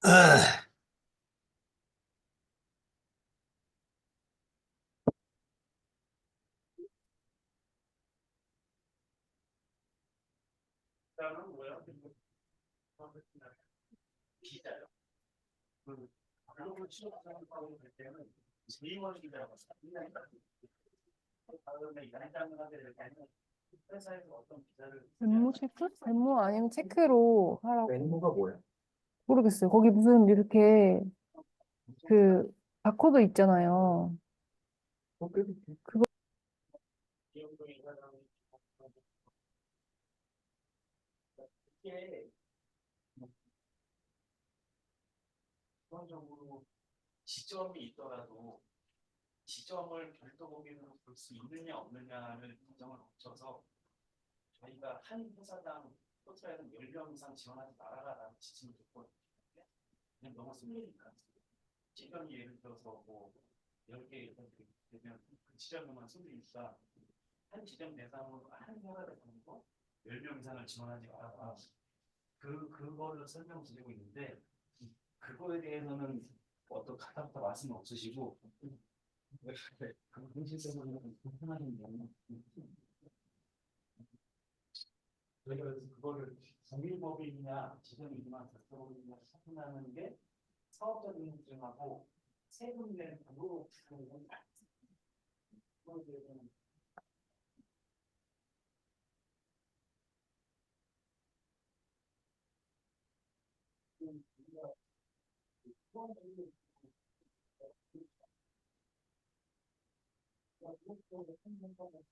아, 멘모 체크? 멘모 아니면 체크로 하라고. 멘붕가 뭐야? 모르겠어요. 거기 무슨 이렇게 그 바코드 있잖아요. 그거 이게 기본적으로 지점이 있더라도 지점을 별도 범위로 볼 수 있느냐 없느냐를 규정을 거쳐서 저희가 한 회사당 토탈에는 10명 이상 지원하지 말아라라는 지침을 줬거든요. 그냥 너무 쓸리니까. 지점이 예를 들어서 뭐 10개 되면 그 지점만 쓸리니까 한 지점 대상으로 한 회사 대상으로 10명 이상을 지원하지 말아라. 그거를 설명드리고 있는데 그거에 대해서는 어떤 가닥부터 말씀 없으시고 그 현실적으로 불편하신 점은 저희가 그래서 그거를 정밀법인이나 지정인이나 대표법인이나 확인하는 게 사업적인 인증하고 세금 낸 돈으로 주는 건 그거에 대해서는 좀 우리가 수원적인 그것도 생각하고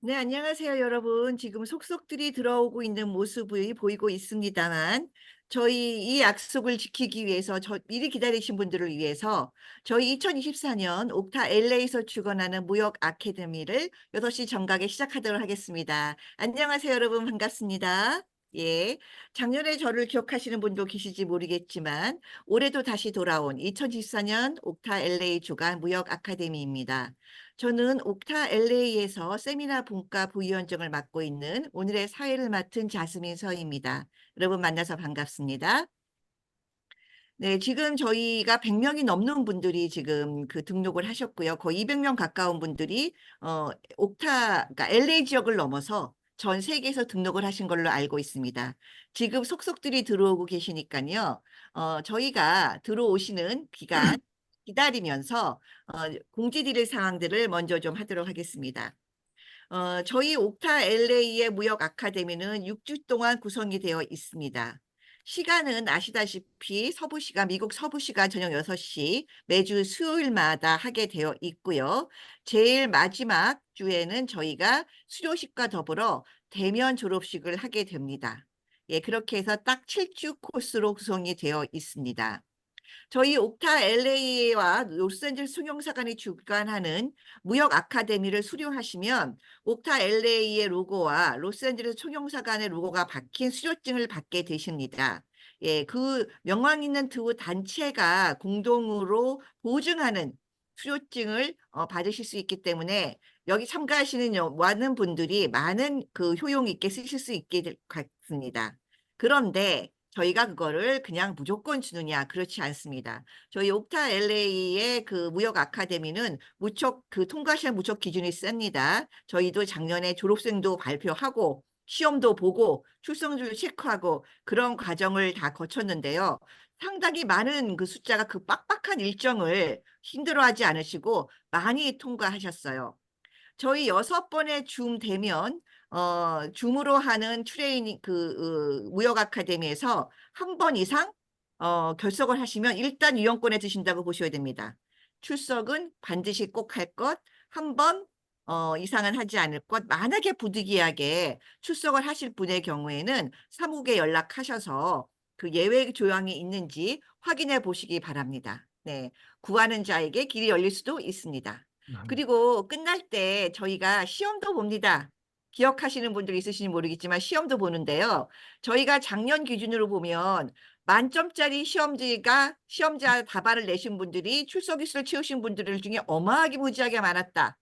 네, 안녕하세요, 여러분. 지금 속속들이 들어오고 있는 모습이 보이고 있습니다만, 저희 이 약속을 지키기 위해서, 미리 기다리신 분들을 위해서, 저희 2024년 옥타 LA에서 주관하는 무역 아카데미를 6시 정각에 시작하도록 하겠습니다. 안녕하세요, 여러분. 반갑습니다. 예. 작년에 저를 기억하시는 분도 계실지 모르겠지만, 올해도 다시 돌아온 2024년 옥타 LA 주간 무역 아카데미입니다. 저는 옥타 LA에서 세미나 분과 부위원장을 맡고 있는 오늘의 사회를 맡은 자스민 서입니다. 여러분 만나서 반갑습니다. 네, 지금 저희가 100명이 넘는 분들이 지금 그 등록을 하셨고요. 거의 200명 가까운 분들이 옥타, 그러니까 LA 지역을 넘어서 전 세계에서 등록을 하신 걸로 알고 있습니다. 지금 속속들이 들어오고 계시니까요. 저희가 들어오시는 기간 기다리면서 공지드릴 사항들을 먼저 좀 하도록 하겠습니다. 저희 옥타 LA의 무역 아카데미는 6주 동안 구성이 되어 있습니다. 시간은 아시다시피 서부 시간, 미국 서부 시간 저녁 6시 매주 수요일마다 하게 되어 있고요. 제일 마지막 주에는 저희가 수료식과 더불어 대면 졸업식을 하게 됩니다. 예, 그렇게 해서 딱 7주 코스로 구성이 되어 있습니다. 저희 옥타 LA와 로스앤젤레스 통용사관이 주관하는 무역 아카데미를 수료하시면 옥타 LA의 로고와 로스앤젤레스 통용사관의 로고가 박힌 수료증을 받게 되십니다. 예, 그 명망 있는 두 단체가 공동으로 보증하는 수료증을 받으실 수 있기 때문에 여기 참가하시는 많은 분들이 많은 그 효용 있게 쓰실 수 있게 될 것 같습니다. 그런데 저희가 그거를 그냥 무조건 주느냐 그렇지 않습니다. 저희 옥타 LA의 그 무역 아카데미는 무척 그 통과 시험 무척 기준이 셉니다. 저희도 작년에 졸업생도 발표하고 시험도 보고 출석률 체크하고 그런 과정을 다 거쳤는데요. 상당히 많은 그 숫자가 그 빡빡한 일정을 힘들어하지 않으시고 많이 통과하셨어요. 저희 6번의 줌 되면 줌으로 하는 트레이닝 무역 아카데미에서 한 번 이상 결석을 하시면 일단 이용권에 드신다고 보셔야 됩니다. 출석은 반드시 꼭 할 것, 한 번 이상은 하지 않을 것. 만약에 부득이하게 출석을 하실 분의 경우에는 사무국에 연락하셔서 그 예외 조항이 있는지 확인해 보시기 바랍니다. 네, 구하는 자에게 길이 열릴 수도 있습니다. 그리고 끝날 때 저희가 시험도 봅니다. 기억하시는 분들 있으신지 모르겠지만 시험도 보는데요. 저희가 작년 기준으로 보면 만점짜리 시험자 답안을 내신 분들이 출석 일수를 채우신 분들 중에 어마하게 무지하게 많았다.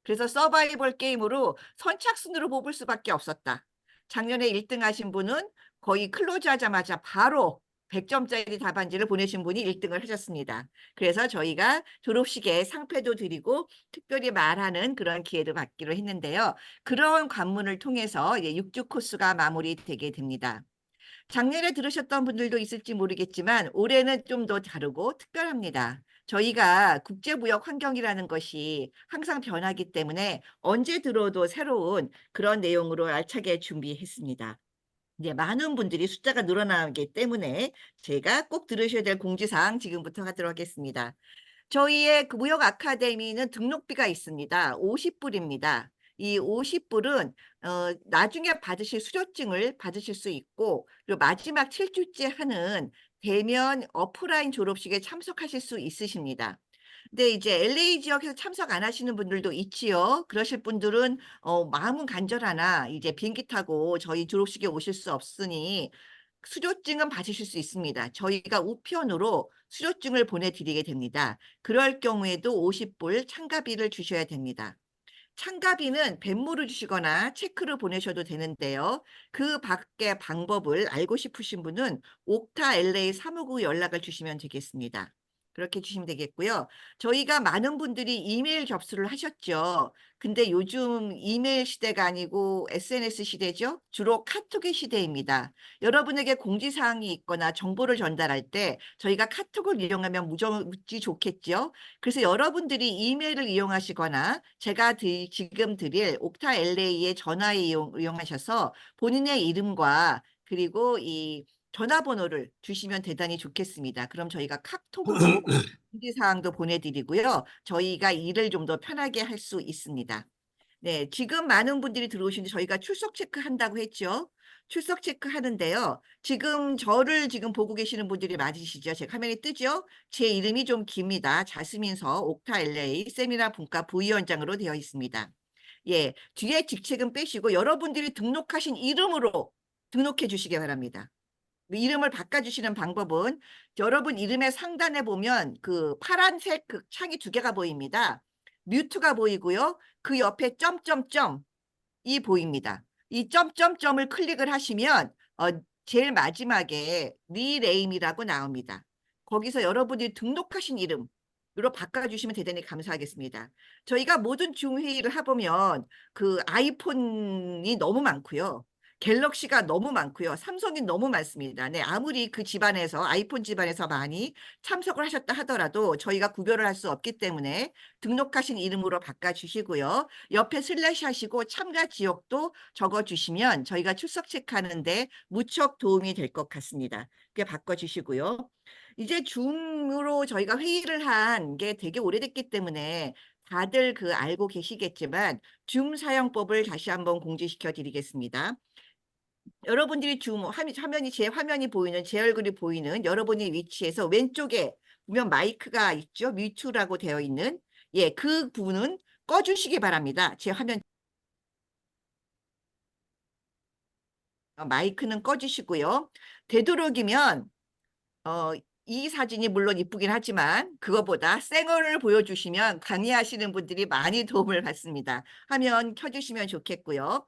그래서 서바이벌 게임으로 선착순으로 뽑을 수밖에 없었다. 작년에 1등 하신 분은 거의 클로즈 하자마자 바로 100점짜리 답안지를 보내신 분이 1등을 하셨습니다. 그래서 저희가 졸업식에 상패도 드리고 특별히 말하는 그런 기회도 받기로 했는데요. 그런 관문을 통해서 6주 코스가 마무리되게 됩니다. 작년에 들으셨던 분들도 있을지 모르겠지만 올해는 좀 더 다르고 특별합니다. 저희가 국제무역 환경이라는 것이 항상 변하기 때문에 언제 들어도 새로운 그런 내용으로 알차게 준비했습니다. 이제 많은 분들이 숫자가 늘어나기 때문에 제가 꼭 들으셔야 될 공지사항 지금부터 하도록 하겠습니다. 저희의 그 무역 아카데미는 등록비가 있습니다. 50불입니다. 이 50불은 나중에 받으실 수료증을 받으실 수 있고 그리고 마지막 7주째 하는 대면 오프라인 졸업식에 참석하실 수 있으십니다. 근데 이제 LA 지역에서 참석 안 하시는 분들도 있지요. 그러실 분들은 마음은 간절하나 이제 비행기 타고 저희 졸업식에 오실 수 없으니 수료증은 받으실 수 있습니다. 저희가 우편으로 수료증을 보내드리게 됩니다. 그럴 경우에도 50불 참가비를 주셔야 됩니다. 참가비는 벤모를 주시거나 체크를 보내셔도 되는데요. 그 밖의 방법을 알고 싶으신 분은 옥타 LA 사무국 연락을 주시면 되겠습니다. 그렇게 주시면 되겠고요. 저희가 많은 분들이 이메일 접수를 하셨죠. 근데 요즘 이메일 시대가 아니고 SNS 시대죠. 주로 카톡의 시대입니다. 여러분에게 공지사항이 있거나 정보를 전달할 때 저희가 카톡을 이용하면 무지 좋겠죠. 그래서 여러분들이 이메일을 이용하시거나 제가 지금 드릴 옥타 LA의 전화에 이용하셔서 본인의 이름과 그리고 이 전화번호를 주시면 대단히 좋겠습니다. 그럼 저희가 카톡으로 공지사항도 보내드리고요. 저희가 일을 좀 더 편하게 할 수 있습니다. 네, 지금 많은 분들이 들어오시는데 저희가 출석 체크한다고 했죠. 출석 체크하는데요. 지금 보고 계시는 분들이 맞으시죠? 제 화면이 뜨죠? 제 이름이 좀 깁니다. 자스민서 옥타 LA 세미나 분과 부위원장으로 되어 있습니다. 예, 뒤에 직책은 빼시고 여러분들이 등록하신 이름으로 등록해 주시기 바랍니다. 이름을 바꿔주시는 방법은 여러분 이름의 상단에 보면 그 파란색 그 창이 2개가 보입니다. 뮤트가 보이고요. 그 옆에 점점점이 보입니다. 이 점점점을 클릭을 하시면 제일 마지막에 리네임이라고 나옵니다. 거기서 여러분이 등록하신 이름으로 바꿔주시면 대단히 감사하겠습니다. 저희가 모든 줌 회의를 해보면 그 아이폰이 너무 많고요. 갤럭시가 너무 많고요. 삼성이 너무 많습니다. 네, 아무리 그 집안에서 아이폰 집안에서 많이 참석을 하셨다 하더라도 저희가 구별을 할 수 없기 때문에 등록하신 이름으로 바꿔주시고요. 옆에 슬래시 하시고 참가 지역도 적어주시면 저희가 출석 체크하는데 무척 도움이 될 것 같습니다. 그게 바꿔주시고요. 이제 줌으로 저희가 회의를 한 게 되게 오래됐기 때문에 다들 알고 계시겠지만 줌 사용법을 다시 한번 공지시켜 드리겠습니다. 여러분들이 화면이 제 화면이 보이는 제 얼굴이 보이는 여러분의 위치에서 왼쪽에 보면 마이크가 있죠. 뮤트라고 되어 있는 그 부분은 꺼주시기 바랍니다. 제 화면 마이크는 꺼주시고요. 되도록이면 이 사진이 물론 이쁘긴 하지만 그거보다 생얼을 보여주시면 강의하시는 분들이 많이 도움을 받습니다. 화면 켜주시면 좋겠고요.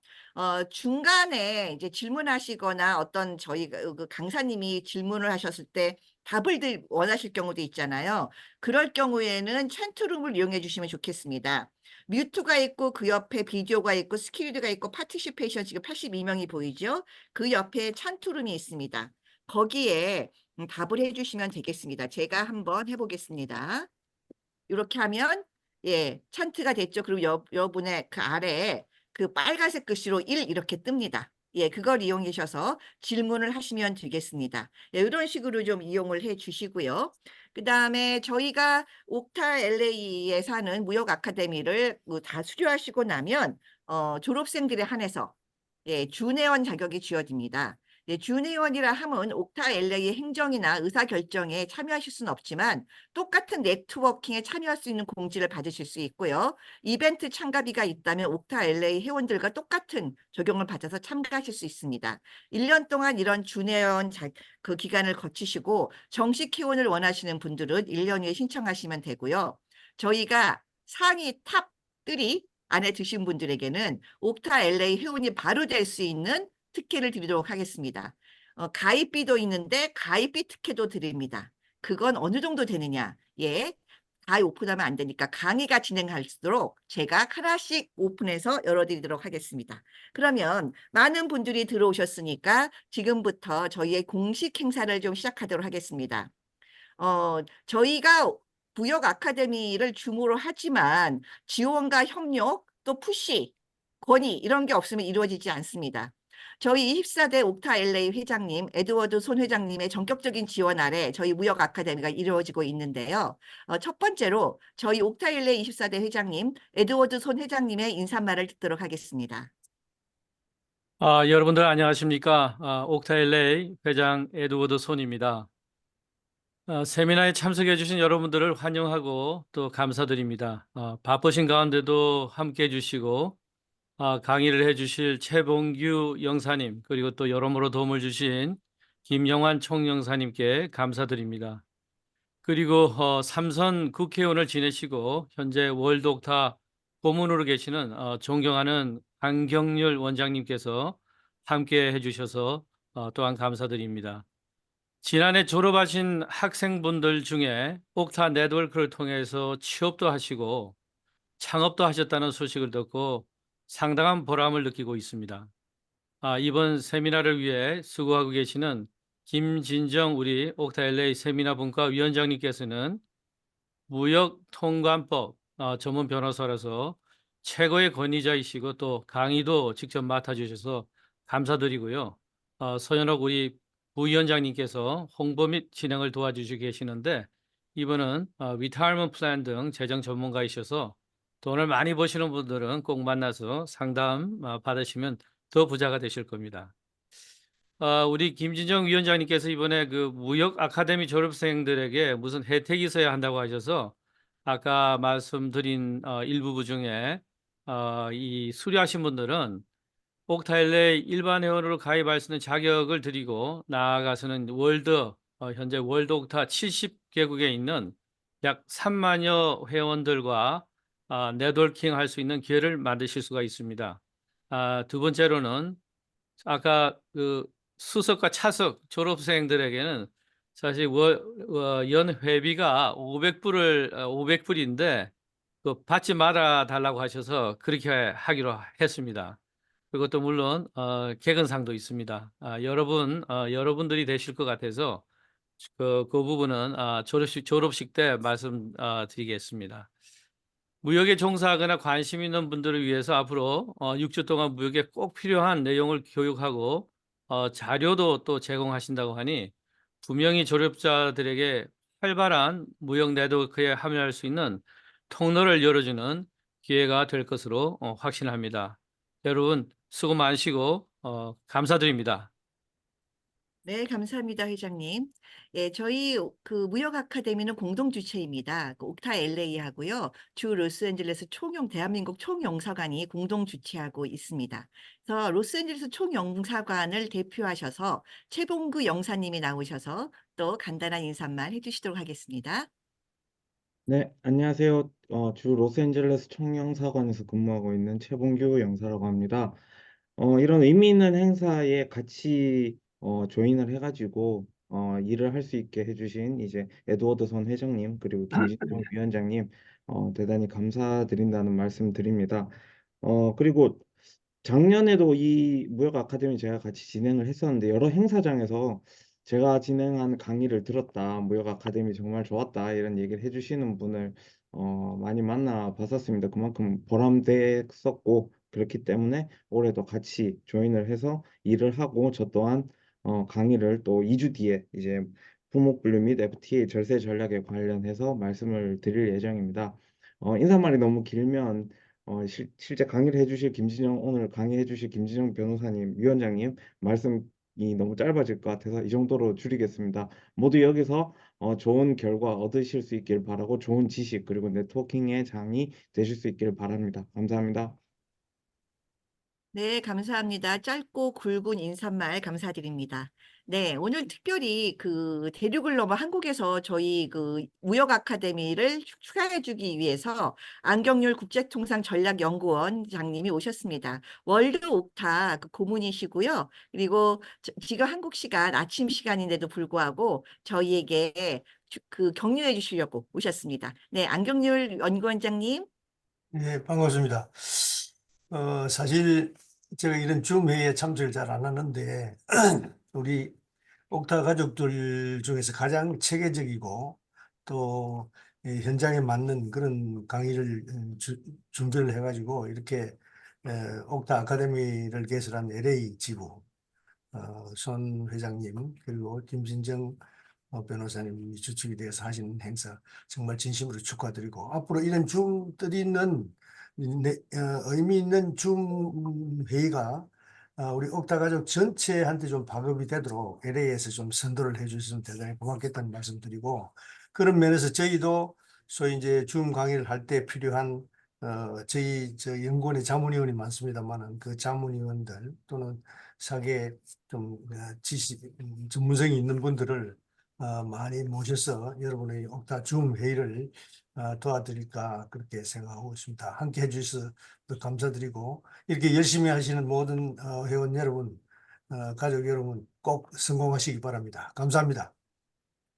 중간에 이제 질문하시거나 어떤 저희가 그 강사님이 질문을 하셨을 때 답을 원하실 경우도 있잖아요. 그럴 경우에는 챈트룸을 이용해 주시면 좋겠습니다. 뮤트가 있고 그 옆에 비디오가 있고 스킬드가 있고 파티시페이션 지금 82명이 보이죠? 그 옆에 챈트룸이 있습니다. 거기에 답을 해주시면 되겠습니다. 제가 한번 해보겠습니다. 이렇게 하면 예, 찬트가 됐죠. 그리고 여러분의 그 아래에 그 빨간색 글씨로 1 이렇게 뜹니다. 예, 그걸 이용하셔서 질문을 하시면 되겠습니다. 예, 이런 식으로 좀 이용을 해 주시고요. 그다음에 저희가 옥타 LA에 사는 무역 아카데미를 다 수료하시고 나면 졸업생들에 한해서 예, 준회원 자격이 주어집니다. 예, 준회원이라 함은 옥타 LA 행정이나 의사결정에 참여하실 수는 없지만 똑같은 네트워킹에 참여할 수 있는 공지를 받으실 수 있고요. 이벤트 참가비가 있다면 옥타 LA 회원들과 똑같은 적용을 받아서 참가하실 수 있습니다. 1년 동안 이런 준회원 그 기간을 거치시고 정식 회원을 원하시는 분들은 1년 후에 신청하시면 되고요. 저희가 상위 탑 3 안에 드신 분들에게는 옥타 LA 회원이 바로 될 수 있는 특혜를 드리도록 하겠습니다. 가입비도 있는데 가입비 특혜도 드립니다. 그건 어느 정도 되느냐? 예. 다 오픈하면 안 되니까 강의가 진행할수록 제가 하나씩 오픈해서 열어드리도록 하겠습니다. 그러면 많은 분들이 들어오셨으니까 지금부터 저희의 공식 행사를 좀 시작하도록 하겠습니다. 저희가 무역 아카데미를 줌으로 하지만 지원과 협력 또 푸시, 권위 이런 게 없으면 이루어지지 않습니다. 저희 24대 옥타 LA 회장님, 에드워드 손 회장님의 전격적인 지원 아래 저희 무역 아카데미가 이루어지고 있는데요. 첫 번째로 저희 옥타 LA 24대 회장님, 에드워드 손 회장님의 인사말을 듣도록 하겠습니다. 여러분들 안녕하십니까? 옥타 LA 회장 에드워드 손입니다. 세미나에 참석해 주신 여러분들을 환영하고 또 감사드립니다. 바쁘신 가운데도 함께 해주시고 강의를 해주실 최봉규 영사님 그리고 또 여러모로 도움을 주신 김영환 총영사님께 감사드립니다. 그리고 삼선 국회의원을 지내시고 현재 월드옥타 고문으로 계시는 존경하는 강경률 원장님께서 함께 해주셔서 또한 감사드립니다. 지난해 졸업하신 학생분들 중에 옥타 네트워크를 통해서 취업도 하시고 창업도 하셨다는 소식을 듣고 상당한 보람을 느끼고 있습니다. 이번 세미나를 위해 수고하고 계시는 김진정 우리 옥타 LA 세미나 분과 위원장님께서는 무역통관법 전문 변호사라서 최고의 권위자이시고 또 강의도 직접 맡아주셔서 감사드리고요. 서현옥 우리 부위원장님께서 홍보 및 진행을 도와주시고 계시는데 이분은 리타이어먼트 플랜 등 재정 전문가이셔서 돈을 많이 버시는 분들은 꼭 만나서 상담 받으시면 더 부자가 되실 겁니다. 우리 김진정 위원장님께서 이번에 그 무역 아카데미 졸업생들에게 무슨 혜택이 있어야 한다고 하셔서 아까 말씀드린 일부분 중에 이 수료하신 분들은 옥타일레 일반 회원으로 가입할 수 있는 자격을 드리고 나아가서는 현재 월드 옥타 70개국에 있는 약 3만여 회원들과 네트워킹 할 수 있는 기회를 만드실 수가 있습니다. 두 번째로는 아까 그 수석과 차석 졸업생들에게는 사실 연 회비가 500불인데 그 받지 말아 달라고 하셔서 그렇게 하기로 했습니다. 그것도 물론 개근상도 있습니다. 여러분들이 되실 것 같아서 그 부분은 졸업식 때 말씀드리겠습니다. 무역에 종사하거나 관심 있는 분들을 위해서 앞으로 6주 동안 무역에 꼭 필요한 내용을 교육하고 자료도 또 제공하신다고 하니 분명히 졸업자들에게 활발한 무역 네트워크에 참여할 수 있는 통로를 열어주는 기회가 될 것으로 확신합니다. 여러분 수고 많으시고 감사드립니다. 네, 감사합니다, 회장님. 예, 저희 그 무역 아카데미는 공동 주체입니다. 그 옥타 LA 하고요. 주 로스앤젤레스 대한민국 총영사관이 공동 주최하고 있습니다. 그래서 로스앤젤레스 총영사관을 대표하셔서 최봉구 영사님이 나오셔서 또 간단한 인사말 해주시도록 하겠습니다. 네, 안녕하세요. 주 로스앤젤레스 총영사관에서 근무하고 있는 최봉규 영사라고 합니다. 이런 의미 있는 행사에 같이 조인을 해가지고 일을 할 수 있게 해주신 이제 에드워드 손 회장님 그리고 김진정 위원장님 대단히 감사드린다는 말씀 드립니다. 그리고 작년에도 이 무역 아카데미 제가 같이 진행을 했었는데 여러 행사장에서 제가 진행한 강의를 들었다, 무역 아카데미 정말 좋았다 이런 얘기를 해주시는 분을 많이 만나 봤었습니다. 그만큼 보람됐었고 그렇기 때문에 올해도 같이 조인을 해서 일을 하고 저 또한 강의를 또 2주 뒤에 이제 부목분류 및 FTA 절세 전략에 관련해서 말씀을 드릴 예정입니다. 인사말이 너무 길면 실제 강의를 해주실 오늘 강의해 주실 김진영 변호사님, 위원장님 말씀이 너무 짧아질 것 같아서 이 정도로 줄이겠습니다. 모두 여기서 좋은 결과 얻으실 수 있길 바라고 좋은 지식 그리고 네트워킹의 장이 되실 수 있길 바랍니다. 감사합니다. 네, 감사합니다. 짧고 굵은 인사말 감사드립니다. 네, 오늘 특별히 그 대륙을 넘어 한국에서 저희 그 무역 아카데미를 축하해주기 위해서 안경률 국제통상전략연구원장님이 오셨습니다. 월드 옥타 그 고문이시고요. 그리고 지금 한국 시간 아침 시간인데도 불구하고 저희에게 그 격려해 주시려고 오셨습니다. 네, 안경률 연구원장님. 네, 반갑습니다. 사실 제가 이런 줌 회의에 참석을 잘 안 하는데 우리 옥타 가족들 중에서 가장 체계적이고 또 현장에 맞는 그런 강의를 준비를 해가지고 이렇게 옥타 아카데미를 개설한 LA 지부 손 회장님 그리고 김진정 변호사님이 주축이 되어서 하시는 행사 정말 진심으로 축하드리고 앞으로 이런 줌 뜻있는 의미 있는 줌 회의가 우리 옥타 가족 전체한테 좀 파급이 되도록 LA에서 좀 선도를 해주셨으면 대단히 고맙겠다는 말씀드리고 그런 면에서 저희도 소위 이제 줌 강의를 할 때 필요한 저희 연구원에 자문위원이 많습니다만은 그 자문위원들 또는 사계 좀 지식 전문성이 있는 분들을 많이 모셔서 여러분의 옥타 줌 회의를 도와드릴까 그렇게 생각하고 있습니다. 함께 해주셔서 감사드리고 이렇게 열심히 하시는 모든 회원 여러분, 가족 여러분 꼭 성공하시기 바랍니다. 감사합니다.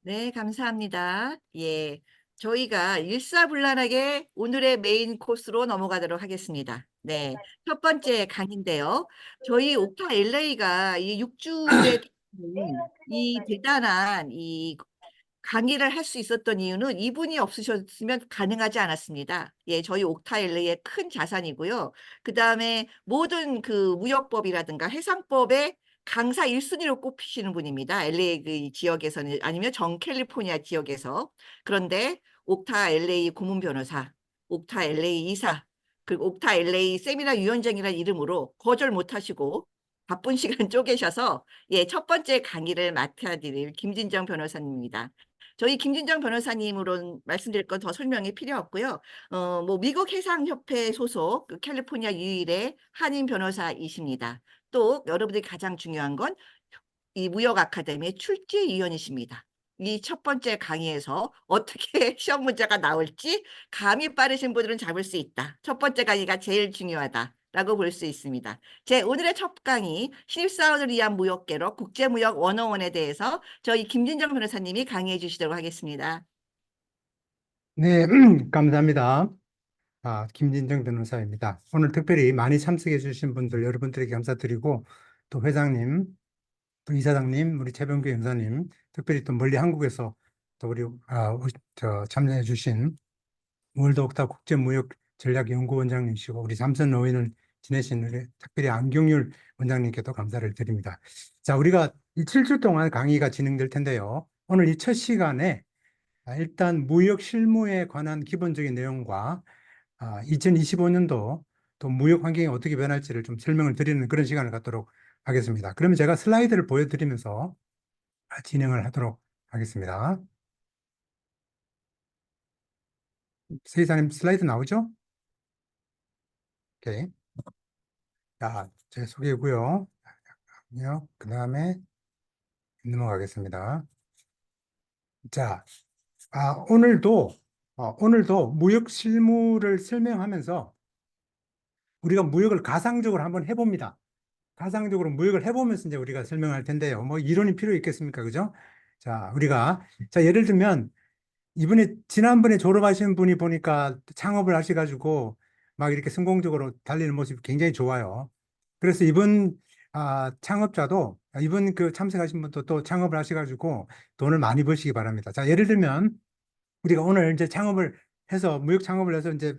네, 감사합니다. 예. 저희가 일사불란하게 오늘의 메인 코스로 넘어가도록 하겠습니다. 네. 첫 번째 강의인데요. 저희 옥타 LA가 이 6주에 이 대단한 이 강의를 할 수 있었던 이유는 이분이 없으셨으면 가능하지 않았습니다. 예, 저희 옥타 LA의 큰 자산이고요. 그 다음에 모든 그 무역법이라든가 해상법의 강사 1순위로 꼽히시는 분입니다. LA 그 지역에서는 아니면 정 캘리포니아 지역에서. 그런데 옥타 LA 고문 변호사, 옥타 LA 이사, 그리고 옥타 LA 세미나 위원장이라는 이름으로 거절 못하시고 바쁜 시간 쪼개셔서 예, 첫 번째 강의를 맡아드릴 김진정 변호사님입니다. 저희 김진정 변호사님으로는 말씀드릴 건 더 설명이 필요 없고요. 뭐 미국 해상협회 소속 그 캘리포니아 유일의 한인 변호사이십니다. 또 여러분들이 가장 중요한 건 이 무역 아카데미의 출제위원이십니다. 이 첫 번째 강의에서 어떻게 시험 문제가 나올지 감이 빠르신 분들은 잡을 수 있다. 첫 번째 강의가 제일 중요하다라고 볼 수 있습니다. 제 오늘의 첫 강의 신입사원을 위한 무역개로 국제무역 101에 대해서 저희 김진정 변호사님이 강의해 주시도록 하겠습니다. 네, 감사합니다. 김진정 변호사입니다. 오늘 특별히 많이 참석해 주신 분들, 여러분들에게 감사드리고, 또 회장님, 또 이사장님, 우리 최병규 형사님, 특별히 또 멀리 한국에서 또 우리, 참여해 주신 월드 옥타 국제무역 전략연구원장님이시고, 우리 삼선 의원을 지내신 우리 특별히 안경률 원장님께도 감사를 드립니다. 자, 우리가 이 7주 동안 강의가 진행될 텐데요. 오늘 이 첫 시간에 일단 무역 실무에 관한 기본적인 내용과 2025년도 또 무역 환경이 어떻게 변할지를 좀 설명을 드리는 그런 시간을 갖도록 하겠습니다. 그러면 제가 슬라이드를 보여드리면서 진행을 하도록 하겠습니다. 세이사님 슬라이드 나오죠? 오케이. 자, 제 소개고요. 그 다음에 넘어가겠습니다. 자, 오늘도 무역 실무를 설명하면서 우리가 무역을 가상적으로 한번 해봅니다. 가상적으로 무역을 해보면서 이제 우리가 설명할 텐데요. 뭐 이론이 필요 있겠습니까? 그죠? 자, 예를 들면 지난번에 졸업하신 분이 보니까 창업을 하셔가지고 막 이렇게 성공적으로 달리는 모습이 굉장히 좋아요. 그래서 이번 창업자도 이번 그 참석하신 분도 또 창업을 하셔가지고 돈을 많이 버시기 바랍니다. 자, 예를 들면 우리가 오늘 이제 창업을 해서 무역 창업을 해서 이제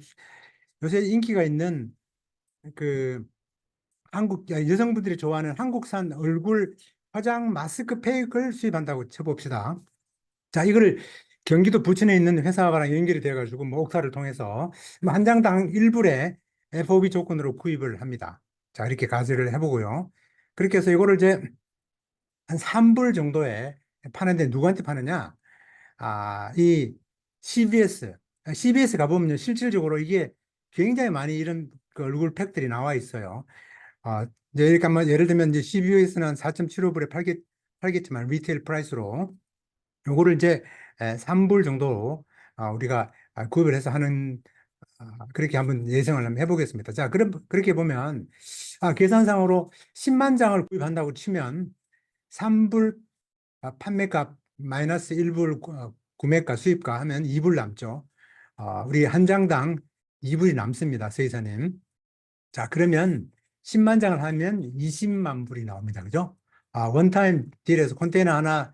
요새 인기가 있는 그 여성분들이 좋아하는 한국산 얼굴 화장 마스크팩을 수입한다고 쳐봅시다. 자, 이거를 경기도 부천에 있는 회사랑 연결이 돼가지고 뭐 옥사를 통해서 뭐 한 장당 1불에 FOB 조건으로 구입을 합니다. 자, 이렇게 가설을 해보고요. 그렇게 해서 이거를 이제 한 3불 정도에 파는데 누구한테 파느냐? 이 CBS 가보면 실질적으로 이게 굉장히 많이 이런 그 얼굴 팩들이 나와 있어요. 이제 이렇게 한번 예를 들면 이제 CBS는 4.75불에 팔겠지만 리테일 프라이스로 요거를 이제 3불 정도로 우리가 구입을 해서 하는 그렇게 한번 예상을 한번 해보겠습니다. 자, 그럼 그렇게 보면 계산상으로 10만 장을 구입한다고 치면 3불 판매값 마이너스 1불 구매가 수입가 하면 2불 남죠. 우리 한 장당 2불이 남습니다. 세이사님. 자, 그러면 10만 장을 하면 20만 불이 나옵니다. 그죠? 원타임 딜에서 컨테이너 하나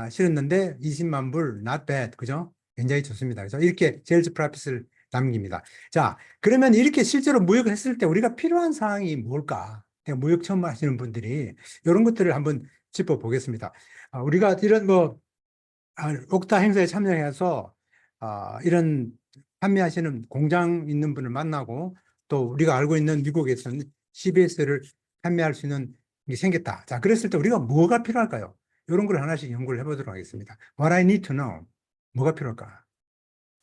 실었는데 20만 불, not bad. 그죠? 굉장히 좋습니다. 그래서 이렇게 세일즈 프로핏을 남깁니다. 자, 그러면 이렇게 실제로 무역을 했을 때 우리가 필요한 사항이 뭘까? 무역 처음 하시는 분들이 이런 것들을 한번 짚어보겠습니다. 우리가 이런 옥타 행사에 참여해서 이런 판매하시는 공장 있는 분을 만나고 또 우리가 알고 있는 미국에서는 CBS를 판매할 수 있는 게 생겼다. 자, 그랬을 때 우리가 뭐가 필요할까요? 이런 걸 하나씩 연구를 해보도록 하겠습니다. What I need to know. 뭐가 필요할까?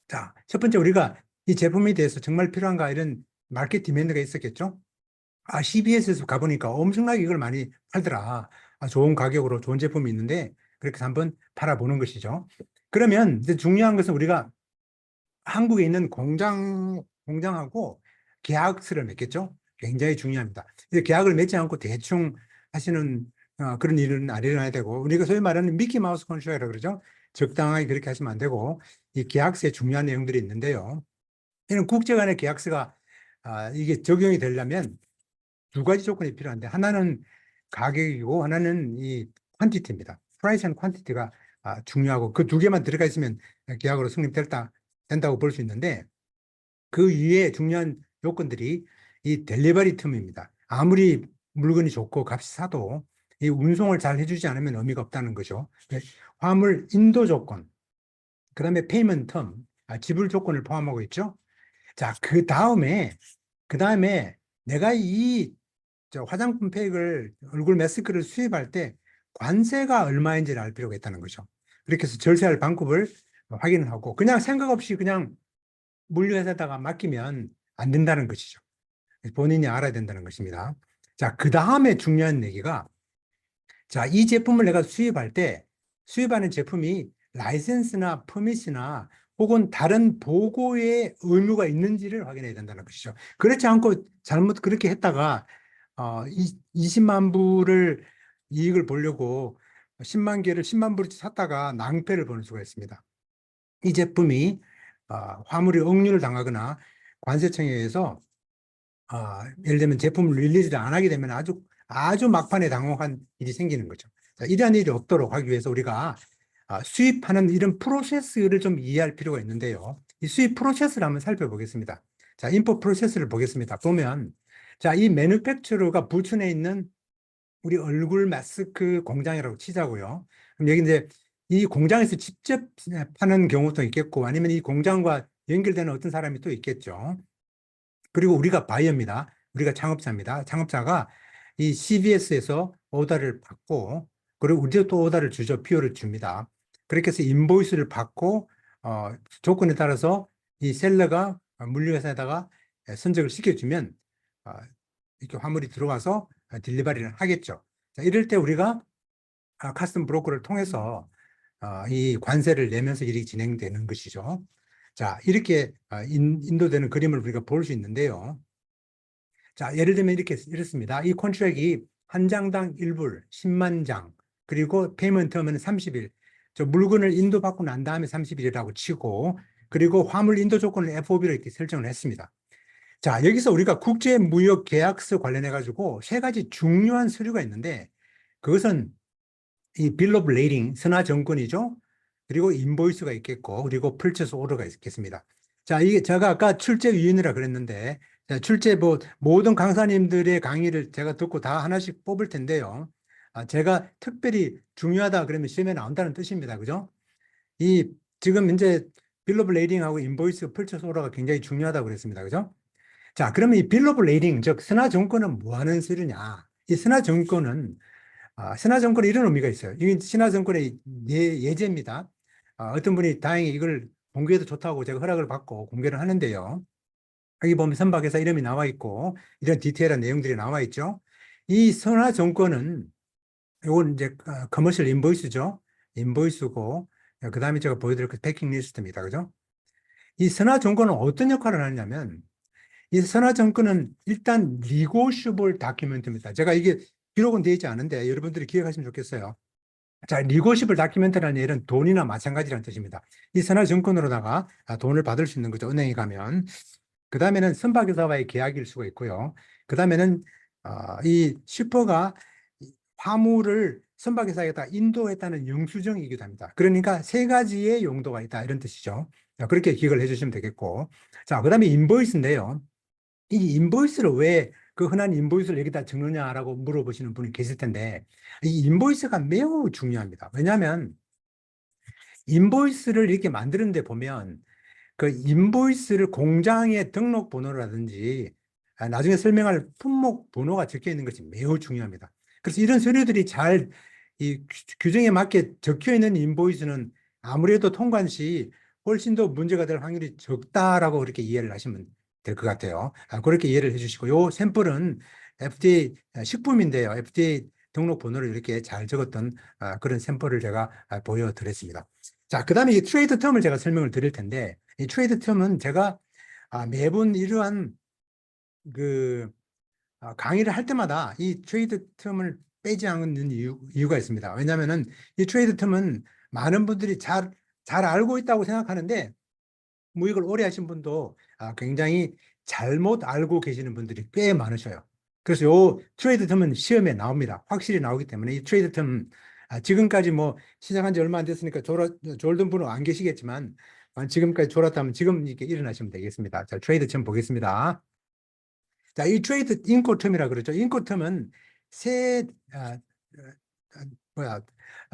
자, 첫 번째 우리가 이 제품에 대해서 정말 필요한가 이런 마켓 디맨드가 있었겠죠? CBS에서 가보니까 엄청나게 이걸 많이 팔더라. 좋은 가격으로 좋은 제품이 있는데 그렇게 해서 한번 팔아보는 것이죠. 그러면 이제 중요한 것은 우리가 한국에 있는 공장하고 계약서를 맺겠죠. 굉장히 중요합니다. 이제 계약을 맺지 않고 대충 하시는 그런 일은 안 일어나야 되고 우리가 소위 말하는 미키 마우스 컨트랙이라고 그러죠. 적당하게 그렇게 하시면 안 되고 이 계약서에 중요한 내용들이 있는데요. 이런 국제 간의 계약서가 이게 적용이 되려면 두 가지 조건이 필요한데 하나는 가격이고 하나는 이 퀀티티입니다. 프라이스 앤 퀀티티가 중요하고 그 두 개만 들어가 있으면 계약으로 된다고 볼 수 있는데 그 위에 중요한 요건들이 이 델리버리 텀입니다. 아무리 물건이 좋고 값이 싸도 이 운송을 잘 해주지 않으면 의미가 없다는 거죠. 화물 인도 조건, 그 다음에 페이먼트 텀, 지불 조건을 포함하고 있죠. 자, 그 다음에 내가 이 화장품 팩을 얼굴 마스크를 수입할 때 관세가 얼마인지를 알 필요가 있다는 거죠. 그렇게 해서 절세할 방법을 확인을 하고 그냥 생각 없이 그냥 물류회사에다가 맡기면 안 된다는 것이죠. 본인이 알아야 된다는 것입니다. 자, 그 다음에 중요한 얘기가 자, 이 제품을 내가 수입할 때 수입하는 제품이 라이센스나 퍼밋이나 혹은 다른 보고의 의무가 있는지를 확인해야 된다는 것이죠. 그렇지 않고 잘못 그렇게 했다가 20만 불을 이익을 보려고 10만 개를 10만 불치 샀다가 낭패를 보는 수가 있습니다. 이 제품이 화물이 억류를 당하거나 관세청에 의해서 예를 들면 제품을 릴리즈를 안 하게 되면 아주 막판에 당혹한 일이 생기는 거죠. 자, 이러한 일이 없도록 하기 위해서 우리가 수입하는 이런 프로세스를 좀 이해할 필요가 있는데요. 이 수입 프로세스를 한번 살펴보겠습니다. 자, 인포 프로세스를 보겠습니다. 보면 자, 이 매뉴팩처러가 부천에 있는 우리 얼굴 마스크 공장이라고 치자고요. 그럼 여기 이제 이 공장에서 직접 파는 경우도 있겠고 아니면 이 공장과 연결되는 어떤 사람이 또 있겠죠. 그리고 우리가 바이어입니다. 우리가 창업자입니다. 창업자가 이 CBS에서 오더를 받고 그리고 우리도 또 오더를 주죠. PO를 줍니다. 그렇게 해서 인보이스를 받고 조건에 따라서 이 셀러가 물류회사에다가 선적을 시켜주면 이렇게 화물이 들어와서 딜리버리를 하겠죠. 자, 이럴 때 우리가 카스텀 브로커를 통해서 이 관세를 내면서 일이 진행되는 것이죠. 자, 이렇게 인도되는 그림을 우리가 볼 수 있는데요. 자, 예를 들면 이렇습니다. 이 컨트랙이 한 장당 1불, 10만 장, 그리고 페이먼트 텀은 30일. 물건을 인도받고 난 다음에 30일이라고 치고, 그리고 화물 인도 조건을 FOB로 이렇게 설정을 했습니다. 자, 여기서 우리가 국제무역 계약서 관련해가지고 세 가지 중요한 서류가 있는데, 그것은 이 빌 오브 레이딩, 선화 정권이죠. 그리고 인보이스가 있겠고, 그리고 풀처스 오더가 있겠습니다. 자, 이게 제가 아까 출제 위원이라 그랬는데, 자, 출제 모든 강사님들의 강의를 제가 듣고 다 하나씩 뽑을 텐데요. 제가 특별히 중요하다 그러면 시험에 나온다는 뜻입니다. 그죠? 지금 이제 빌 오브 레이딩하고 인보이스 펄처스 오라가 굉장히 중요하다고 그랬습니다. 그죠? 자, 그러면 이 빌 오브 레이딩, 즉 선화증권은 뭐 하는 서류냐? 이 선화증권은 신화증권에 이런 의미가 있어요. 이게 신화증권의 예제입니다. 어떤 분이 다행히 이걸 공개해도 좋다고 제가 허락을 받고 공개를 하는데요. 여기 보면 선박에서 이름이 나와 있고 이런 디테일한 내용들이 나와 있죠. 이 선화증권은 이건 이제 커머셜 인보이스죠. 인보이스고 그 다음에 제가 보여드릴 그 패킹 리스트입니다. 그죠? 이 선화증권은 어떤 역할을 하냐면 이 선화증권은 일단 리고시블 다큐멘트입니다. 제가 이게 기록은 되어 있지 않은데 여러분들이 기억하시면 좋겠어요. 자, 리고시블 다큐멘트라는 일은 돈이나 마찬가지라는 뜻입니다. 이 선화증권으로다가 돈을 받을 수 있는 거죠. 은행에 가면. 그 다음에는 선박회사와의 계약일 수가 있고요. 그 다음에는 이 shiper가 화물을 선박회사에다 인도했다는 영수증이기도 합니다. 그러니까 세 가지의 용도가 있다 이런 뜻이죠. 자, 그렇게 기억을 해주시면 되겠고. 자, 그 다음에 인보이스인데요. 이 인보이스를 왜 그 흔한 인보이스를 여기다 적느냐라고 물어보시는 분이 계실 텐데 이 인보이스가 매우 중요합니다. 왜냐하면 인보이스를 이렇게 만드는데 보면 그 인보이스를 공장의 등록 번호라든지 나중에 설명할 품목 번호가 적혀 있는 것이 매우 중요합니다. 그래서 이런 서류들이 잘 규정에 맞게 적혀 있는 인보이스는 아무래도 통관 시 훨씬 더 문제가 될 확률이 적다라고 그렇게 이해를 하시면 될 것 같아요. 그렇게 이해를 해주시고 요 샘플은 FDA 식품인데요. FDA 등록 번호를 이렇게 잘 적었던 그런 샘플을 제가 보여드렸습니다. 자, 그 다음에 이 트레이드 텀을 제가 설명을 드릴 텐데 이 트레이드 텀은 제가 매번 이러한 강의를 할 때마다 이 트레이드 텀을 빼지 않는 이유가 있습니다. 왜냐하면은 이 트레이드 텀은 많은 분들이 잘 알고 있다고 생각하는데 무역을 오래 하신 분도 굉장히 잘못 알고 계시는 분들이 꽤 많으셔요. 그래서 요 트레이드 텀은 시험에 나옵니다. 확실히 나오기 때문에 이 트레이드 텀 지금까지 뭐 시작한 지 얼마 안 됐으니까 졸던 분은 안 계시겠지만 지금까지 졸았다면 지금 이렇게 일어나시면 되겠습니다. 자, 트레이드 텀 보겠습니다. 자, 이 트레이드 인코텀이라 그러죠. 인코텀은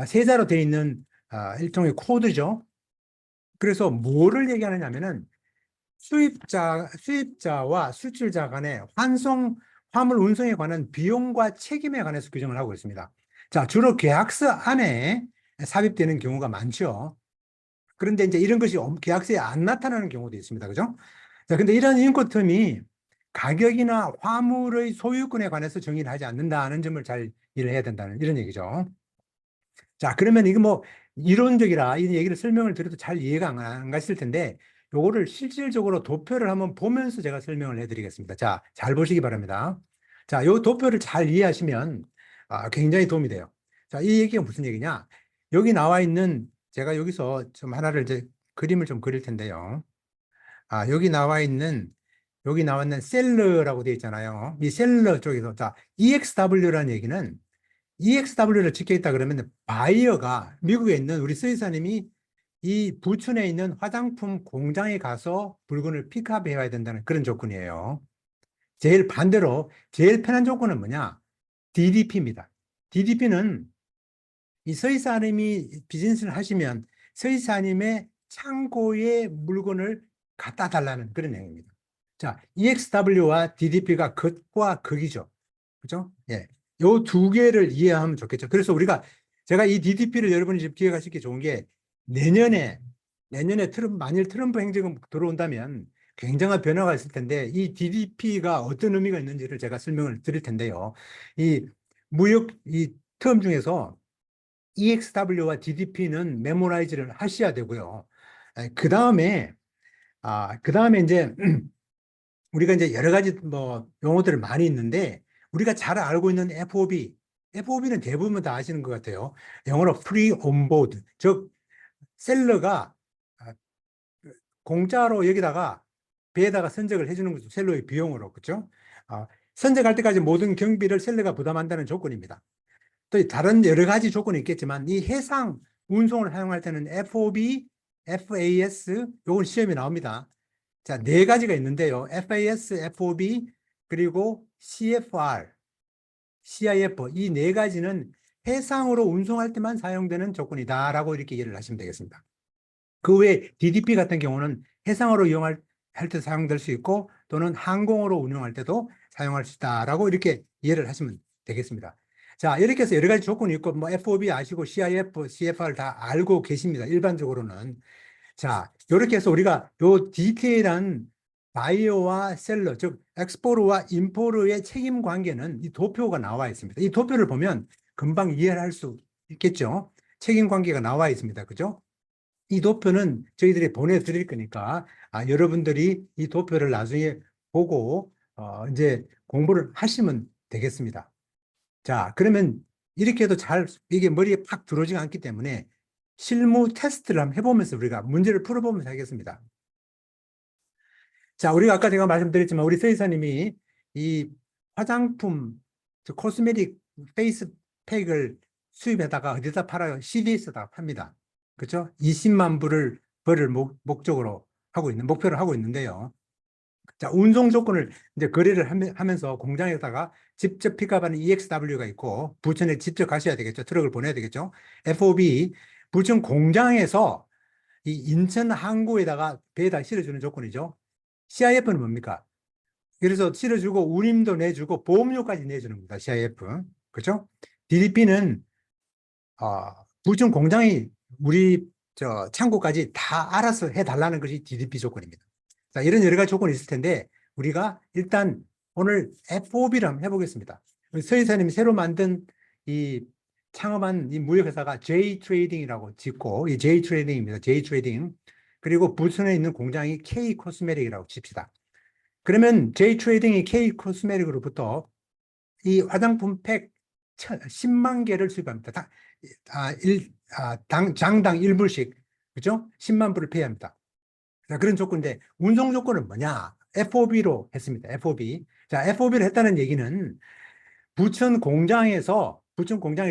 세자로 되어 있는 일종의 코드죠. 그래서 뭐를 얘기하느냐면은 수입자와 수출자 간의 화물 운송에 관한 비용과 책임에 관해서 규정을 하고 있습니다. 자, 주로 계약서 안에 삽입되는 경우가 많죠. 그런데 이제 이런 것이 계약서에 안 나타나는 경우도 있습니다. 그죠? 자, 근데 이런 인코텀이 가격이나 화물의 소유권에 관해서 정의를 하지 않는다는 점을 잘 이해를 해야 된다는 이런 얘기죠. 자, 그러면 이거 뭐 이론적이라 이 얘기를 설명을 드려도 잘 이해가 안 가실 텐데 요거를 실질적으로 도표를 한번 보면서 제가 설명을 해드리겠습니다. 자, 잘 보시기 바랍니다. 자, 요 도표를 잘 이해하시면 굉장히 도움이 돼요. 자, 이 얘기가 무슨 얘기냐? 여기 나와 있는 제가 여기서 좀 하나를 이제 그림을 좀 그릴 텐데요. 여기 나와 있는 셀러라고 되어 있잖아요. 이 셀러 쪽에서 자, EXW라는 얘기는 EXW를 적혀 있다 그러면 바이어가 미국에 있는 우리 수의사님이 이 부천에 있는 화장품 공장에 가서 물건을 픽업해야 된다는 그런 조건이에요. 제일 반대로 제일 편한 조건은 뭐냐? DDP입니다. DDP는 이 서의사님이 비즈니스를 하시면 서의사님의 창고에 물건을 갖다 달라는 그런 내용입니다. 자, EXW와 DDP가 극과 극이죠. 그죠? 예. 요 두 개를 이해하면 좋겠죠. 그래서 제가 이 DDP를 여러분이 지금 기억하시기 좋은 게 내년에 만일 트럼프 행정이 들어온다면 굉장한 변화가 있을 텐데 이 DDP가 어떤 의미가 있는지를 제가 설명을 드릴 텐데요. 이 텀 중에서 EXW와 DDP는 메모라이즈를 하셔야 되고요. 그 다음에 이제 우리가 이제 여러 가지 뭐 용어들을 많이 있는데 우리가 잘 알고 있는 FOB는 대부분 다 아시는 것 같아요. 영어로 Free on Board, 즉 셀러가 공짜로 여기다가 배에다가 선적을 해주는 거죠. 셀러의 비용으로. 그렇죠? 선적할 때까지 모든 경비를 셀러가 부담한다는 조건입니다. 또 다른 여러 가지 조건이 있겠지만 이 해상 운송을 사용할 때는 FOB, FAS 요건 시험이 나옵니다. 자, 네 가지가 있는데요. FAS, FOB, 그리고 CFR, CIF 이 네 가지는 해상으로 운송할 때만 사용되는 조건이다라고 이렇게 이해를 하시면 되겠습니다. 그 외에 DDP 같은 경우는 해상으로 이용할 때 사용될 수 있고 또는 항공으로 운용할 때도 사용할 수 있다라고 이렇게 이해를 하시면 되겠습니다. 자, 이렇게 해서 여러 가지 조건이 있고 뭐 FOB 아시고 CIF, CFR 다 알고 계십니다. 일반적으로는. 자, 이렇게 해서 우리가 요 디테일한 바이어와 셀러, 즉 엑스포르와 임포르의 책임 관계는 이 도표가 나와 있습니다. 이 도표를 보면 금방 이해를 할 수 있겠죠. 책임 관계가 나와 있습니다. 그죠? 이 도표는 저희들이 보내드릴 거니까 여러분들이 이 도표를 나중에 보고 이제 공부를 하시면 되겠습니다. 자, 그러면 이렇게 해도 잘 이게 머리에 팍 들어오지 않기 때문에 실무 테스트를 한번 해보면서 우리가 문제를 풀어보면서 하겠습니다. 자, 우리가 아까 제가 말씀드렸지만 우리 서 이사님이 이 화장품, 코스메틱 페이스 팩을 수입해다가 어디다 팔아요? CVS에다가 팝니다. 그렇죠? 20만 벌을 목적으로 목표를 하고 있는데요. 자, 운송 조건을 이제 거래를 하면서 공장에다가 직접 픽업하는 EXW가 있고 부천에 직접 가셔야 되겠죠. 트럭을 보내야 되겠죠. FOB, 부천 공장에서 이 인천 항구에다가 배에다 실어주는 조건이죠. CIF는 뭡니까? 그래서 실어주고 운임도 내주고 보험료까지 내주는 겁니다. CIF. 그렇죠? DDP는 부천 공장이 우리 창고까지 다 알아서 해달라는 것이 DDP 조건입니다. 자, 이런 여러 가지 조건이 있을 텐데 우리가 일단 오늘 FOB를 한번 해보겠습니다. 서 이사님이 새로 만든 이 창업한 이 무역회사가 J-트레이딩이라고 짓고 이 J-트레이딩입니다. J-트레이딩. 그리고 부천에 있는 공장이 K-코스메틱이라고 칩시다. 그러면 J-트레이딩이 K-코스메틱으로부터 이 화장품 팩 10만 개를 수입합니다. 장당 1불씩, 그죠? 10만 불을 페이합니다. 자, 그런 조건인데, 운송 조건은 뭐냐? FOB로 했습니다. FOB. 자, FOB를 했다는 얘기는 부천 공장에서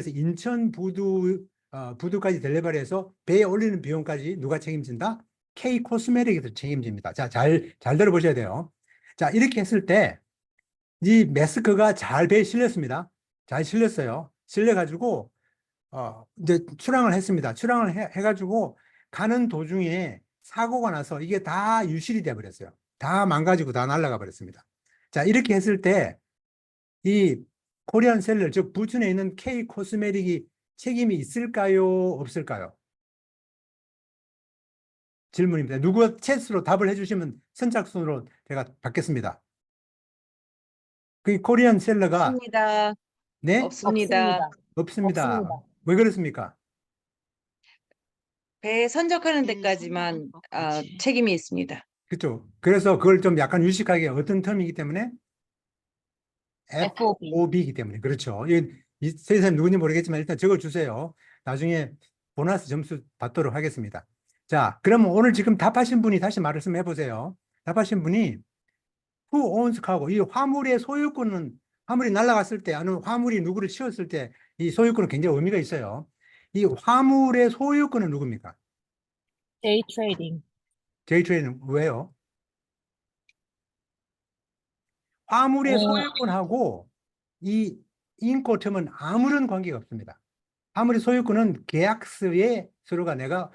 인천 부두까지 델리버리해서 배에 올리는 비용까지 누가 책임진다? K 코스메틱이 책임집니다. 자, 잘 들어보셔야 돼요. 자, 이렇게 했을 때, 이 매스크가 잘 배에 실렸습니다. 잘 실렸어요. 실려가지고, 이제 출항을 했습니다. 출항을 해가지고 가는 도중에 사고가 나서 이게 다 유실이 돼 버렸어요. 다 망가지고 다 날아가 버렸습니다. 자, 이렇게 했을 때 이 코리안 셀러, 즉 부천에 있는 K 코스메틱이 책임이 있을까요? 없을까요? 질문입니다. 누구가 채스로 답을 해주시면 선착순으로 제가 받겠습니다. 그 코리안 셀러가 없습니다. 네? 없습니다. 없습니다. 왜 그렇습니까? 배 선적하는 데까지만 책임이 있습니다. 그렇죠. 그래서 그걸 좀 약간 유식하게 어떤 텀이기 때문에 FOB이기 때문에 그렇죠. 이 선생님 누군지 모르겠지만 일단 적어주세요. 나중에 보너스 점수 받도록 하겠습니다. 자, 그러면 오늘 지금 답하신 분이 다시 말씀해 보세요. 답하신 분이 Who owns cargo? 이 화물의 소유권은 화물이 날아갔을 때 아니면 화물이 누구를 치웠을 때 이 소유권은 굉장히 의미가 있어요. 이 화물의 소유권은 누굽니까? J-트레이딩. J-트레이딩 왜요? 화물의 소유권하고 이 인코텀은 아무런 관계가 없습니다. 화물의 소유권은 계약서에 서로가 내가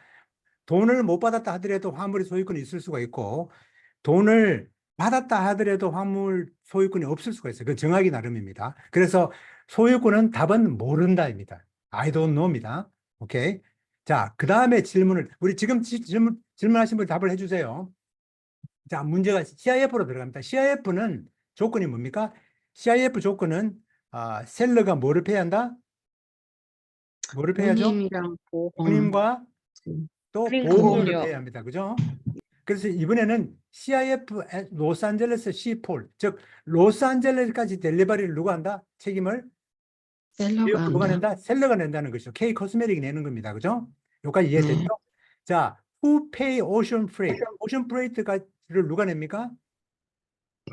돈을 못 받았다 하더라도 화물의 소유권이 있을 수가 있고 돈을 받았다 하더라도 화물 소유권이 없을 수가 있어요. 그건 정하기 나름입니다. 그래서 소유권은 답은 모른다입니다. I don't know입니다. 오케이. 자, 그 다음에 질문을 우리 지금 질문하신 분 답을 해주세요. 자, 문제가 CIF로 들어갑니다. CIF는 조건이 뭡니까? CIF 조건은 셀러가 뭐를 페이한다? 뭐를 페이하죠? 운임이랑 보험. 운임과 또 그리고 보험료를 보험료. 페이합니다. 그죠? 그래서 이번에는 CIF 로스앤젤레스 시폴, 즉 로스앤젤레스까지 델리버리를 누가 한다? 책임을 누가 낸다? 셀러가 낸다는 것이죠. K 코스메틱이 내는 겁니다. 그죠? 여기까지 이해됐죠? 자, who pay ocean freight? ocean freight를 누가 냅니까?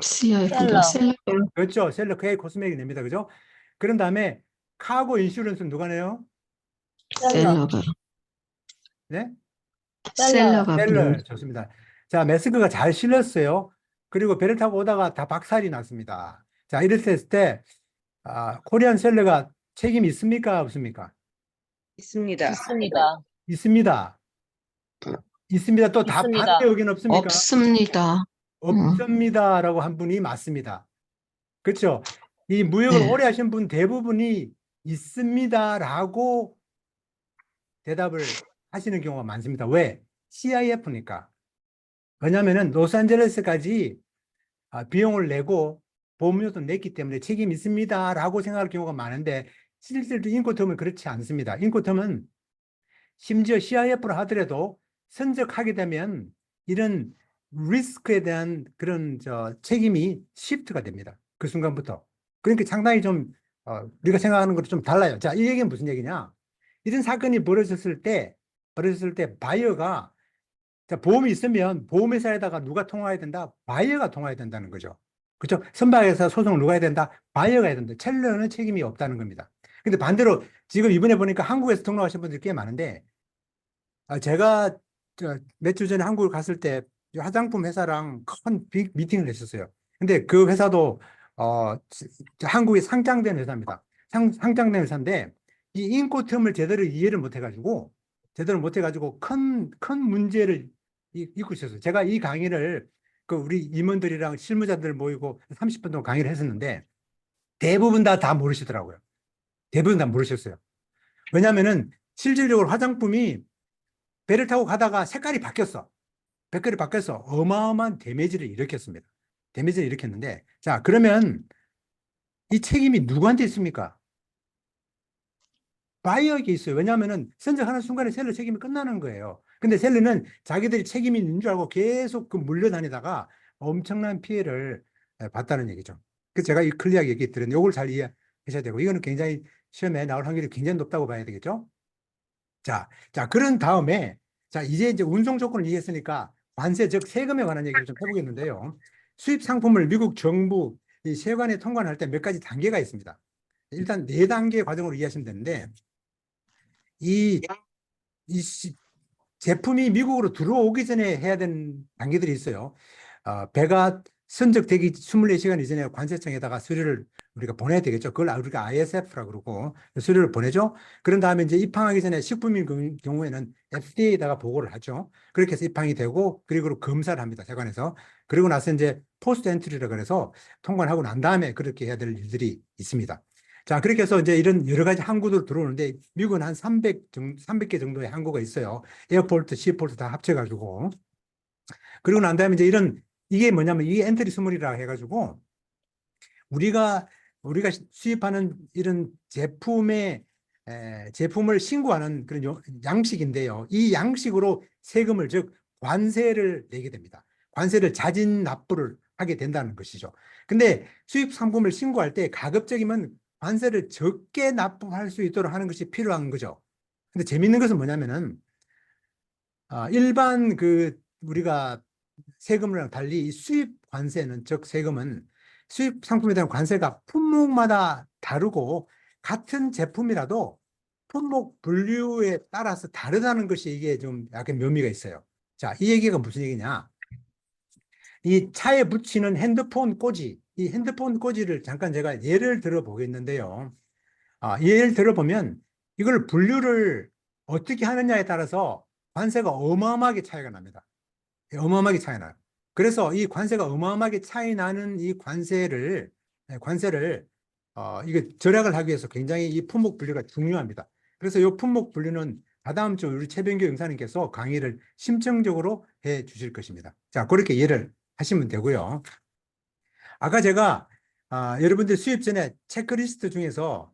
셀러. 그렇죠. 셀러 K 코스메틱이 냅니다. 그죠? 그런 다음에 카고 인슈런스는 누가 내요? 셀러. 네? 셀러가. 셀러. 좋습니다. 자, 매스크가 잘 실렸어요. 그리고 배를 타고 오다가 다 박살이 났습니다. 자, 이랬을 때, 코리안 셀러가 책임이 있습니까? 없습니까? 있습니다. 있습니다. 있습니다. 또 다 반대 의견 없습니까? 없습니다. 없습니다라고 한 분이 맞습니다. 그렇죠? 이 무역을 네. 오래 하신 분 대부분이 있습니다라고 대답을 하시는 경우가 많습니다. 왜? CIF니까. 왜냐하면은 로스앤젤레스까지 비용을 내고 보험료도 냈기 때문에 책임이 있습니다라고 생각할 경우가 많은데 실제로 인코텀은 그렇지 않습니다. 인코텀은 심지어 CIF를 하더라도 선적하게 되면 이런 리스크에 대한 그런 책임이 시프트가 됩니다. 그 순간부터. 그러니까 상당히 좀 우리가 생각하는 것도 좀 달라요. 자, 이 얘기는 무슨 얘기냐? 이런 사건이 벌어졌을 때 바이어가 자, 보험이 있으면 보험회사에다가 누가 통화해야 된다? 바이어가 통화해야 된다는 거죠. 그렇죠? 선박회사 소송을 누가 해야 된다? 바이어가 해야 된다. 첼러는 책임이 없다는 겁니다. 근데 반대로 지금 이번에 보니까 한국에서 등록하신 분들이 꽤 많은데 제가 몇 주 전에 한국을 갔을 때 화장품 회사랑 큰 빅 미팅을 했었어요. 근데 그 회사도 한국에 상장된 회사입니다. 상장된 회사인데 이 인코텀을 제대로 이해를 못 해가지고 큰 문제를 일고 있었어요. 제가 이 강의를 우리 임원들이랑 실무자들 모이고 30분 동안 강의를 했었는데 대부분 다 모르시더라고요. 대부분 다 모르셨어요. 왜냐하면은 실질적으로 화장품이 배를 타고 가다가 색깔이 바뀌었어. 색깔이 바뀌어서 어마어마한 데미지를 일으켰습니다. 데미지를 일으켰는데 자, 그러면 이 책임이 누구한테 있습니까? 바이어에게 있어요. 왜냐하면은 선적하는 순간에 셀러 책임이 끝나는 거예요. 근데 셀러는 자기들이 책임이 있는 줄 알고 계속 물려다니다가 엄청난 피해를 봤다는 얘기죠. 그래서 제가 이 클리어하게 얘기 드렸는데 이걸 잘 이해하셔야 되고 이거는 굉장히 시험에 나올 확률이 굉장히 높다고 봐야 되겠죠. 자, 그런 다음에 자, 이제 운송 조건을 이해했으니까 관세 즉 세금에 관한 얘기를 좀 해보겠는데요. 수입 상품을 미국 정부 이 세관에 통관할 때 몇 가지 단계가 있습니다. 일단 4단계 과정으로 이해하시면 되는데 이 제품이 미국으로 들어오기 전에 해야 되는 단계들이 있어요. 배가 선적되기 24시간 이전에 관세청에다가 서류를 우리가 보내야 되겠죠. 그걸 우리가 ISF라고 그러고 서류를 보내죠. 그런 다음에 이제 입항하기 전에 식품인 경우에는 FDA에다가 보고를 하죠. 그렇게 해서 입항이 되고 그리고 검사를 합니다. 세관에서. 그리고 나서 이제 포스트 엔트리라고 그래서 통관하고 난 다음에 그렇게 해야 될 일들이 있습니다. 자, 그렇게 해서 이제 이런 여러 가지 항구들 들어오는데 미국은 한 300개 정도의 항구가 있어요. 에어포트, 시포트 다 합쳐가지고. 그리고 난 다음에 이제 이게 뭐냐면 이게 엔트리 스몰이라 해가지고 우리가 수입하는 이런 제품을 신고하는 그런 양식인데요. 이 양식으로 세금을 즉 관세를 내게 됩니다. 관세를 자진 납부를 하게 된다는 것이죠. 근데 수입 상품을 신고할 때 가급적이면 관세를 적게 납부할 수 있도록 하는 것이 필요한 거죠. 근데 재밌는 것은 뭐냐면은 일반 우리가 세금이랑 달리 이 수입 관세는 즉 세금은 수입 상품에 대한 관세가 품목마다 다르고 같은 제품이라도 품목 분류에 따라서 다르다는 것이 이게 좀 약간 묘미가 있어요. 자, 이 얘기가 무슨 얘기냐? 이 차에 붙이는 핸드폰 꽂이, 이 핸드폰 꽂이를 잠깐 제가 예를 들어 보겠는데요. 예를 들어보면 이걸 분류를 어떻게 하느냐에 따라서 관세가 어마어마하게 차이가 납니다. 어마어마하게 차이 나요. 그래서 이 관세가 어마어마하게 차이 나는 이 관세를 이게 절약을 하기 위해서 굉장히 이 품목 분류가 중요합니다. 그래서 이 품목 분류는 다다음 주 우리 최병규 영사님께서 강의를 심층적으로 해 주실 것입니다. 자, 그렇게 이해를 하시면 되고요. 아까 제가 여러분들 수입 전에 체크리스트 중에서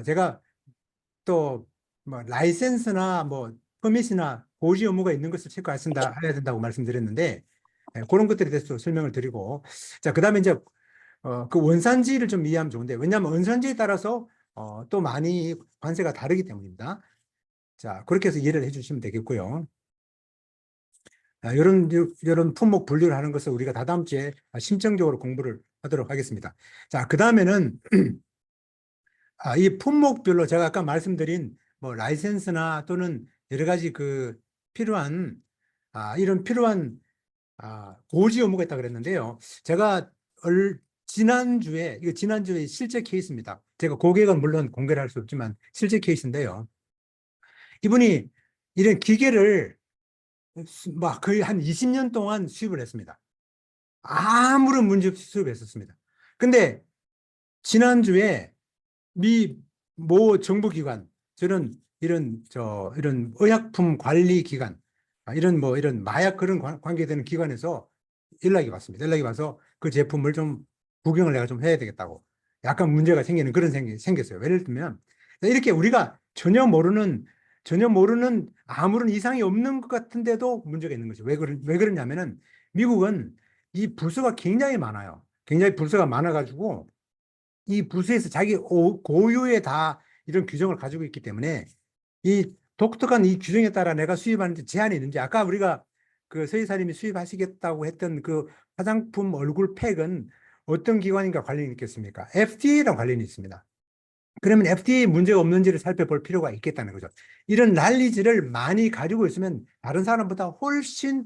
제가 또 뭐 라이센스나 뭐 퍼밋이나 고지 의무가 있는 것을 체크해야 된다고 말씀드렸는데 그런 것들에 대해서 설명을 드리고 자, 그다음에 이제 그 원산지를 좀 이해하면 좋은데 왜냐하면 원산지에 따라서 또 많이 관세가 다르기 때문입니다. 자, 그렇게 해서 이해를 해주시면 되겠고요. 이런 품목 분류를 하는 것을 우리가 다다음 주에 심층적으로 공부를 하도록 하겠습니다. 자, 그 다음에는 이 품목별로 제가 아까 말씀드린 뭐 라이센스나 또는 여러 가지 필요한 이런 필요한 고지 의무가 있다 그랬는데요. 제가 지난주에 실제 케이스입니다. 제가 고객은 물론 공개를 할 수 없지만 실제 케이스인데요. 이분이 이런 기계를 막 거의 한 20년 동안 수입을 했습니다. 아무런 문제 없이 수입했었습니다. 근데 지난주에 모 정부기관, 이런 의약품 관리 기관, 이런 마약 그런 관계되는 기관에서 연락이 왔습니다. 연락이 와서 그 제품을 좀 구경을 내가 좀 해야 되겠다고. 약간 문제가 생기는 그런 생겼어요. 예를 들면 이렇게 우리가 전혀 모르는 아무런 이상이 없는 것 같은데도 문제가 있는 거죠. 왜 그러냐면은 미국은 이 부서가 굉장히 많아요. 굉장히 부서가 많아가지고 이 부서에서 자기 고유의 다 이런 규정을 가지고 있기 때문에 이 독특한 이 규정에 따라 내가 수입하는 데 제한이 있는지, 아까 우리가 그 서희사님이 수입하시겠다고 했던 그 화장품 얼굴 팩은 어떤 기관인가 관련이 있겠습니까? FDA랑 관련이 있습니다. 그러면 FDA 문제가 없는지를 살펴볼 필요가 있겠다는 거죠. 이런 난리지를 많이 가지고 있으면 다른 사람보다 훨씬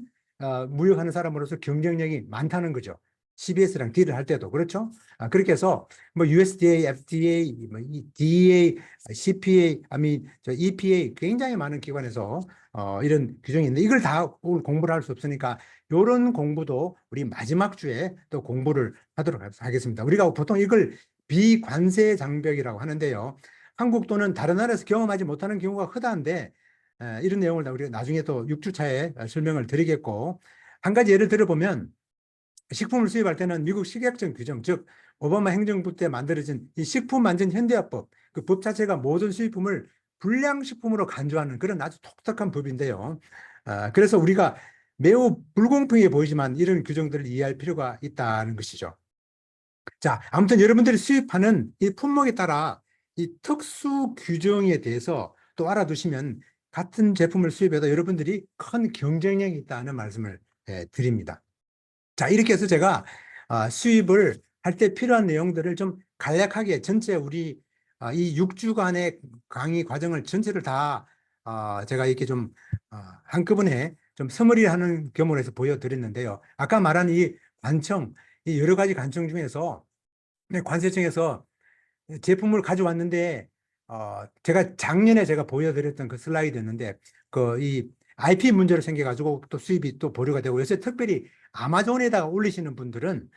무역하는 사람으로서 경쟁력이 많다는 거죠. CBS랑 딜을 할 때도 그렇죠. 그렇게 해서 뭐 USDA, FDA, 뭐 DEA, CPA, EPA 굉장히 많은 기관에서 이런 규정이 있는데 이걸 다 오늘 공부를 할 수 없으니까 이런 공부도 우리 마지막 주에 또 공부를 하도록 하겠습니다. 우리가 보통 이걸 비관세 장벽이라고 하는데요. 한국 또는 다른 나라에서 경험하지 못하는 경우가 흔한데 이런 내용을 우리가 나중에 또 6주차에 설명을 드리겠고, 한 가지 예를 들어보면 식품을 수입할 때는 미국 식약청 규정, 즉 오바마 행정부 때 만들어진 이 식품안전현대화법, 그 법 자체가 모든 수입품을 불량식품으로 간주하는 그런 아주 독특한 법인데요. 그래서 우리가 매우 불공평해 보이지만 이런 규정들을 이해할 필요가 있다는 것이죠. 자, 아무튼 여러분들이 수입하는 이 품목에 따라 이 특수 규정에 대해서 또 알아두시면 같은 제품을 수입해도 여러분들이 큰 경쟁력이 있다는 말씀을 드립니다. 자, 이렇게 해서 제가 수입을 할 때 필요한 내용들을 좀 간략하게 전체 우리 이 6주간의 강의 과정을 전체를 다 제가 이렇게 좀 한꺼번에 좀 서머리하는 겸으로 해서 보여드렸는데요. 아까 말한 이 관청, 이 여러 가지 관청 중에서 관세청에서 제품을 가져왔는데 제가 작년에 제가 보여드렸던 그 슬라이드였는데 그 이 IP 문제로 생겨가지고 또 수입이 또 보류가 되고, 요새 특별히 아마존에다가 올리시는 분들은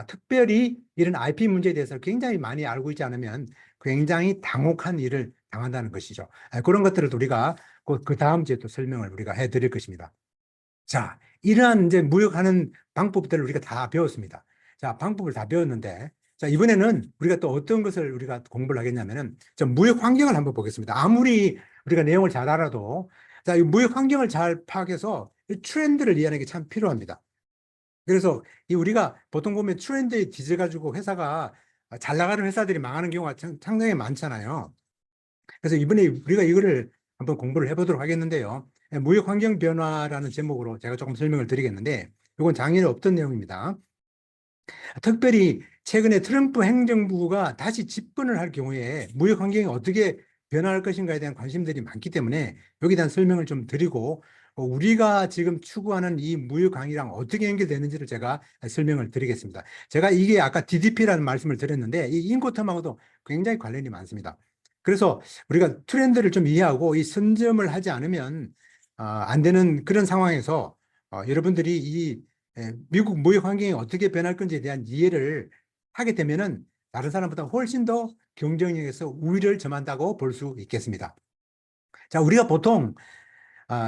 특별히 이런 IP 문제에 대해서 굉장히 많이 알고 있지 않으면 굉장히 당혹한 일을 당한다는 것이죠. 그런 것들을 우리가 그 다음 주에 또 설명을 우리가 해드릴 것입니다. 자, 이러한 이제 무역하는 방법들을 우리가 다 배웠습니다. 자, 방법을 다 배웠는데, 자, 이번에는 우리가 또 어떤 것을 우리가 공부를 하겠냐면은, 좀 무역 환경을 한번 보겠습니다. 아무리 우리가 내용을 잘 알아도, 자, 이 무역 환경을 잘 파악해서 이 트렌드를 이해하는 게 참 필요합니다. 그래서 우리가 보통 보면 트렌드에 뒤져가지고 회사가 잘 나가는 회사들이 망하는 경우가 상당히 많잖아요. 그래서 이번에 우리가 이거를 한번 공부를 해보도록 하겠는데요. 무역 환경 변화라는 제목으로 제가 조금 설명을 드리겠는데, 이건 작년에 없던 내용입니다. 특별히 최근에 트럼프 행정부가 다시 집권을 할 경우에 무역 환경이 어떻게 변화할 것인가에 대한 관심들이 많기 때문에 여기에 대한 설명을 좀 드리고, 우리가 지금 추구하는 이 무역 강이랑 어떻게 연결되는지를 제가 설명을 드리겠습니다. 제가 이게 아까 DDP라는 말씀을 드렸는데 이 인코텀하고도 굉장히 관련이 많습니다. 그래서 우리가 트렌드를 좀 이해하고 이 선점을 하지 않으면 안 되는 그런 상황에서 여러분들이 이 미국 무역 환경이 어떻게 변할 건지에 대한 이해를 하게 되면은 다른 사람보다 훨씬 더 경쟁력에서 우위를 점한다고 볼 수 있겠습니다. 자, 우리가 보통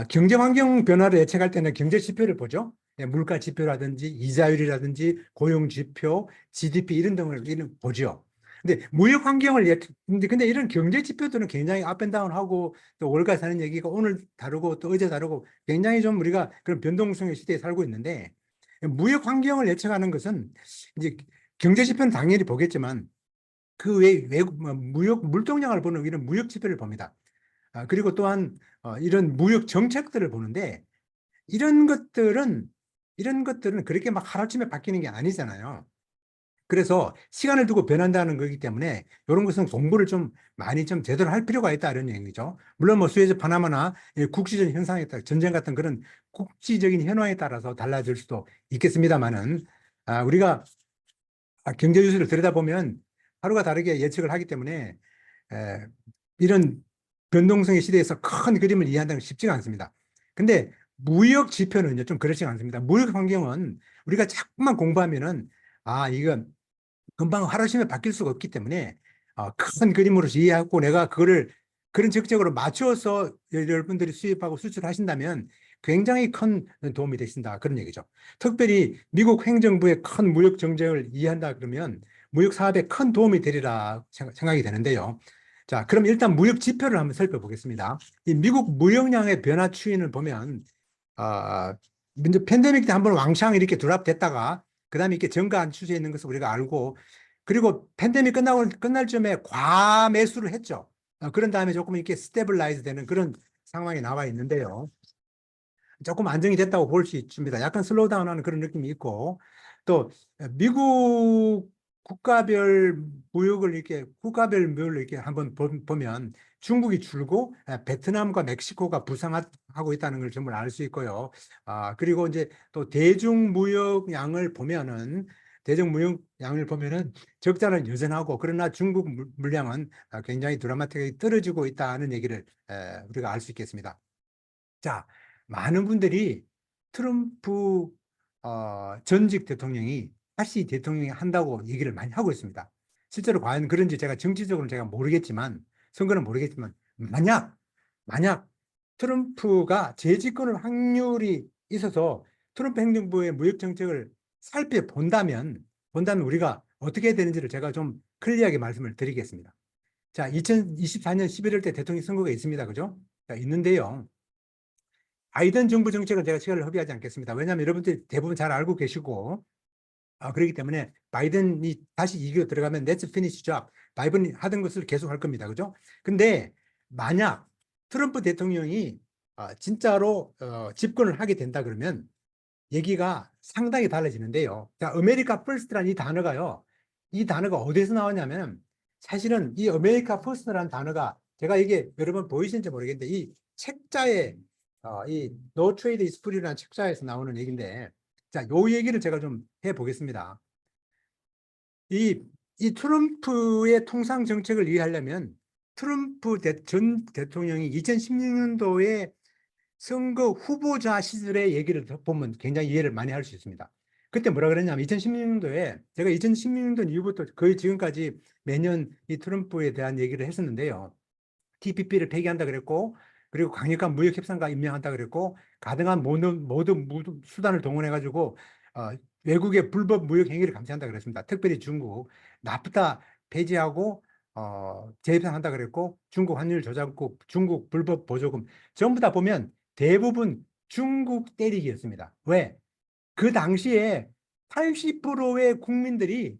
경제 환경 변화를 예측할 때는 경제 지표를 보죠. 물가 지표라든지 이자율이라든지 고용 지표, GDP 이런 등을 보죠. 근데 무역 환경을 근데 이런 경제 지표들은 굉장히 업앤다운하고 또 월가 사는 얘기가 오늘 다르고 또 어제 다르고 굉장히 좀 우리가 그런 변동성의 시대에 살고 있는데, 무역 환경을 예측하는 것은 이제 경제 지표는 당연히 보겠지만 그 외 무역 물동량을 보는 이런 무역 지표를 봅니다. 그리고 또한 이런 무역 정책들을 보는데 이런 것들은 그렇게 막 하루아침에 바뀌는 게 아니잖아요. 그래서 시간을 두고 변한다는 거기 때문에 이런 것은 공부를 좀 많이 좀 제대로 할 필요가 있다 이런 얘기죠. 물론 뭐 수에즈 파나마나 국지적 현상에 따라 전쟁 같은 그런 국지적인 현황에 따라서 달라질 수도 있겠습니다만은 우리가 경제 뉴스를 들여다보면 하루가 다르게 예측을 하기 때문에 이런 변동성의 시대에서 큰 그림을 이해한다는 게 쉽지가 않습니다. 근데 무역 지표는요 좀 그렇지 않습니다. 무역 환경은 우리가 자꾸만 공부하면은 이건 금방 하루아침에 바뀔 수가 없기 때문에 큰 그림으로서 이해하고 내가 그거를 그런 적극적으로 맞추어서 여러분들이 수입하고 수출하신다면 굉장히 큰 도움이 되신다 그런 얘기죠. 특별히 미국 행정부의 큰 무역 정책을 이해한다 그러면 무역 사업에 큰 도움이 되리라 생각이 되는데요. 자, 그럼 일단 무역 지표를 한번 살펴보겠습니다. 이 미국 무역량의 변화 추이를 보면 먼저 팬데믹 때 한번 왕창 이렇게 드랍됐다가 그다음에 이렇게 정가한 추세에 있는 것을 우리가 알고 그리고 팬데믹 끝날 쯤에 과매수를 했죠. 그런 다음에 조금 이렇게 스테블라이즈 되는 그런 상황이 나와 있는데요. 조금 안정이 됐다고 볼 수 있습니다. 약간 슬로우 다운하는 그런 느낌이 있고 또 미국 국가별 무역을 이렇게 국가별로 이렇게 한번 보면 중국이 줄고 베트남과 멕시코가 부상하고 있다는 걸 정말 알 수 있고요. 그리고 이제 또 대중무역량을 보면은 적자는 여전하고 그러나 중국 물량은 굉장히 드라마틱하게 떨어지고 있다는 얘기를 우리가 알 수 있겠습니다. 자, 많은 분들이 트럼프 전직 대통령이 다시 대통령이 한다고 얘기를 많이 하고 있습니다. 실제로 과연 그런지 정치적으로는 제가 모르겠지만 선거는 모르겠지만 만약 트럼프가 재집권을 확률이 있어서 트럼프 행정부의 무역 정책을 살펴본다면 우리가 어떻게 해야 되는지를 제가 좀 클리어하게 말씀을 드리겠습니다. 자, 2024년 11월 때 대통령 선거가 있습니다. 그죠? 자, 있는데요. 바이든 정부 정책은 제가 시간을 허비하지 않겠습니다. 왜냐하면 여러분들이 대부분 잘 알고 계시고 그렇기 때문에 바이든이 다시 이겨 들어가면 let's finish job. 바이든이 하던 것을 계속 할 겁니다. 그죠? 근데 만약 트럼프 대통령이 진짜로 집권을 하게 된다 그러면 얘기가 상당히 달라지는데요. 자, 아메리카 퍼스트라는 이 단어가 어디서 나왔냐면 사실은 이 아메리카 퍼스트라는 단어가 제가 이게 여러분 보이시는지 모르겠는데 이 책자에 이 No Trade is Free라는 책자에서 나오는 얘기인데 자, 요 얘기를 제가 좀 해보겠습니다. 이 트럼프의 통상 정책을 이해하려면 트럼프 전 대통령이 2016년도에 선거 후보자 시절의 얘기를 보면 굉장히 이해를 많이 할 수 있습니다. 그때 뭐라 그랬냐면 2016년도에 제가 2016년 이후부터 거의 지금까지 매년 이 트럼프에 대한 얘기를 했었는데요. TPP를 폐기한다 그랬고 그리고 강력한 무역 협상가 임명한다 그랬고 가능한 모든 수단을 동원해 가지고 외국의 불법 무역 행위를 감시한다 그랬습니다. 특별히 중국 나프타 폐지하고 재협상한다 그랬고 중국 환율 조작국, 중국 불법 보조금 전부 다 보면 대부분 중국 때리기였습니다. 왜? 그 당시에 80%의 국민들이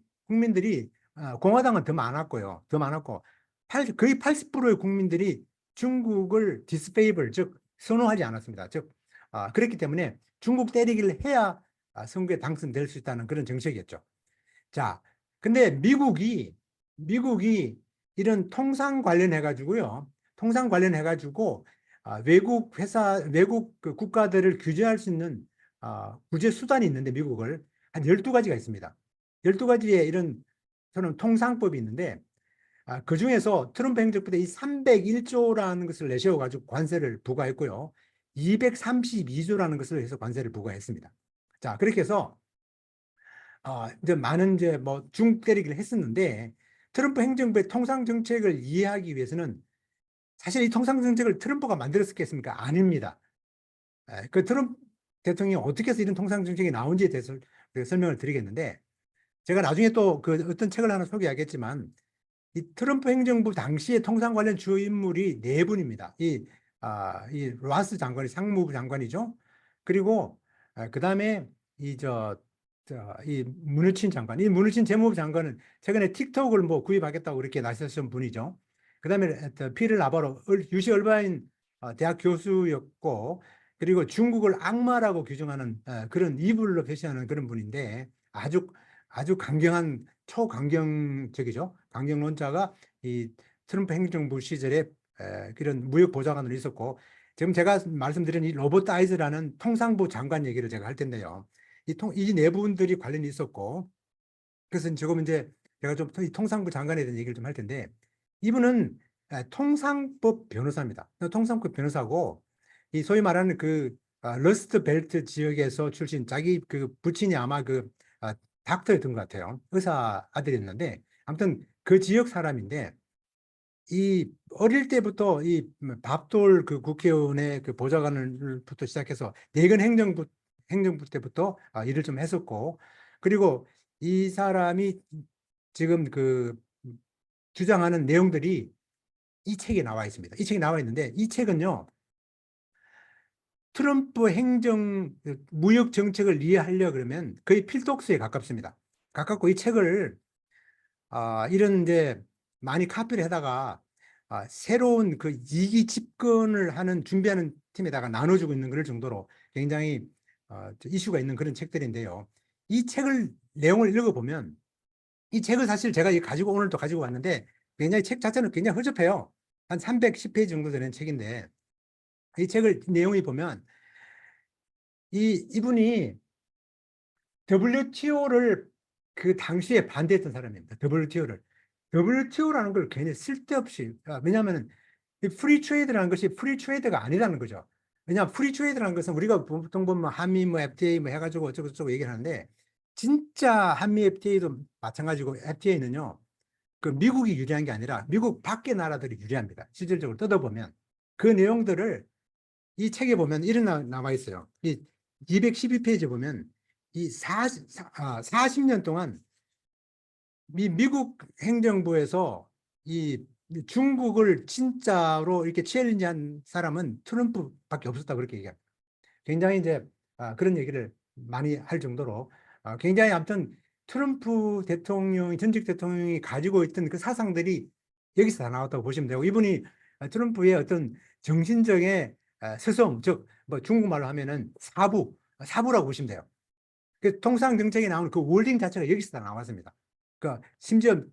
공화당은 더 많았고요. 거의 80%의 국민들이 중국을 디스페이블, 즉 선호하지 않았습니다. 즉 그렇기 때문에 중국 때리기를 해야 선거에 당선될 수 있다는 그런 정책이었죠. 자, 근데 미국이 이런 통상 관련해 가지고요. 외국 그 국가들을 규제할 수 있는 규제 수단이 있는데 미국을 한 12가지가 있습니다. 12가지의 이런 저는 통상법이 있는데 그 중에서 트럼프 행정부 때 이 301조라는 것을 내세워 가지고 관세를 부과했고요. 232조라는 것을 해서 관세를 부과했습니다. 자, 그렇게 해서 이제 많은 뭐 중국 때리기를 했었는데 트럼프 행정부의 통상 정책을 이해하기 위해서는 사실 이 통상 정책을 트럼프가 만들었겠습니까? 아닙니다. 그 트럼프 대통령이 어떻게 해서 이런 통상 정책이 나온지에 대해서 설명을 드리겠는데 제가 나중에 또 그 어떤 책을 하나 소개하겠지만 이 트럼프 행정부 당시의 통상 관련 주요 인물이 4분입니다. 이 로하스 장관이 상무부 장관이죠. 그리고 그다음에 이 문우친 장관, 이 문우친 재무부 장관은 최근에 틱톡을 뭐 구입하겠다고 그렇게 나섰던 분이죠. 그다음에 피를 나바로 UC 얼바인 대학 교수였고, 그리고 중국을 악마라고 규정하는 그런 이불로 표시하는 그런 분인데 아주 아주 강경한 초강경적이죠. 강경론자가 이 트럼프 행정부 시절에 그런 무역 보좌관으로 있었고, 지금 제가 말씀드린 이 로버트 아이즈라는 통상부 장관 얘기를 제가 할 텐데요. 이 네 분들이 관련이 있었고, 그래서 지금 이제 제가 좀 이 통상부 장관에 대한 얘기를 좀 할 텐데, 이분은 통상법 변호사입니다. 통상법 변호사고, 이 소위 말하는 그 러스트 벨트 지역에서 출신, 자기 그 부친이 아마 그 닥터였던 것 같아요. 의사 아들이었는데, 아무튼 그 지역 사람인데, 이 어릴 때부터 이 밥돌 그 국회의원의 그 보좌관을부터 시작해서 내근 행정부 때부터 일을 좀 했었고, 그리고 이 사람이 지금 그 주장하는 내용들이 이 책에 나와 있습니다. 이 책에 나와 있는데, 이 책은요, 트럼프 무역 정책을 이해하려 그러면 거의 필독서에 가깝습니다. 가깝고, 이 책을 이런 이제 많이 카피를 하다가 새로운 그 이기 집권을 하는 준비하는 팀에다가 나눠주고 있는 그럴 정도로 굉장히 이슈가 있는 그런 책들인데요. 이 책을 내용을 읽어보면, 이 책을 사실 제가 오늘도 가지고 왔는데, 굉장히 책 자체는 굉장히 허접해요. 한 310페이지 정도 되는 책인데, 이 책을 내용이 보면 이분이 WTO를 그 당시에 반대했던 사람입니다. WTO라는 걸 괜히 쓸데없이, 왜냐하면 이 프리 트레이드라는 것이 프리 트레이드가 아니라는 거죠. 왜냐하면 프리 트레이드라는 것은 우리가 보통 보면 한미 뭐 FTA 뭐 해가지고 어쩌고저쩌고 얘기를 하는데, 진짜 한미 FTA도 마찬가지고, FTA는요 그 미국이 유리한 게 아니라 미국 밖의 나라들이 유리합니다. 실질적으로 뜯어보면 그 내용들을 이 책에 보면 이런 나와 있어요. 이 212페이지 보면 이 40년 동안 미국 행정부에서 이 중국을 진짜로 이렇게 챌린지한 사람은 트럼프밖에 없었다, 그렇게 얘기합니다. 굉장히 이제 그런 얘기를 많이 할 정도로 굉장히 아무튼 트럼프 전직 대통령이 가지고 있던 그 사상들이 여기서 다 나왔다고 보시면 되고, 이분이 트럼프의 어떤 정신적인 스승, 즉 뭐 중국말로 하면은 사부라고 보시면 돼요. 그 통상 정책에 나오는 그 월딩 자체가 여기서 다 나왔습니다. 그러니까 심지어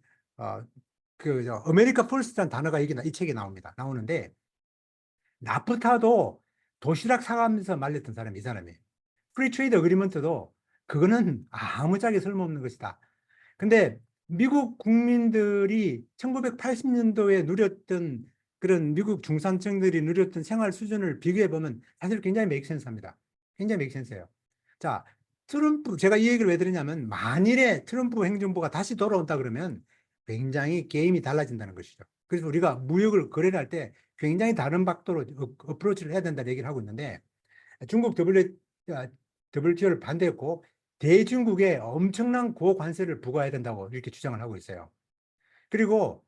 아메리카 퍼스트라는 단어가 이 책에 나오는데, 나프타도 도시락 사가면서 말렸던 사람이 이 사람이에요. 프리 트레이드 어그리먼트도 그거는 아무짝에 쓸모없는 것이다. 근데 미국 국민들이 1980년도에 누렸던, 그런 미국 중산층들이 누렸던 생활 수준을 비교해 보면 사실 굉장히 메이크센스합니다. 굉장히 메이크센스예요. 자, 제가 이 얘기를 왜 드리냐면, 만일에 트럼프 행정부가 다시 돌아온다 그러면 굉장히 게임이 달라진다는 것이죠. 그래서 우리가 무역을 거래를 할 때 굉장히 다른 각도로 어프로치를 해야 된다는 얘기를 하고 있는데, 중국 WTO를 반대했고 대중국에 엄청난 고관세를 부과해야 된다고 이렇게 주장을 하고 있어요. 그리고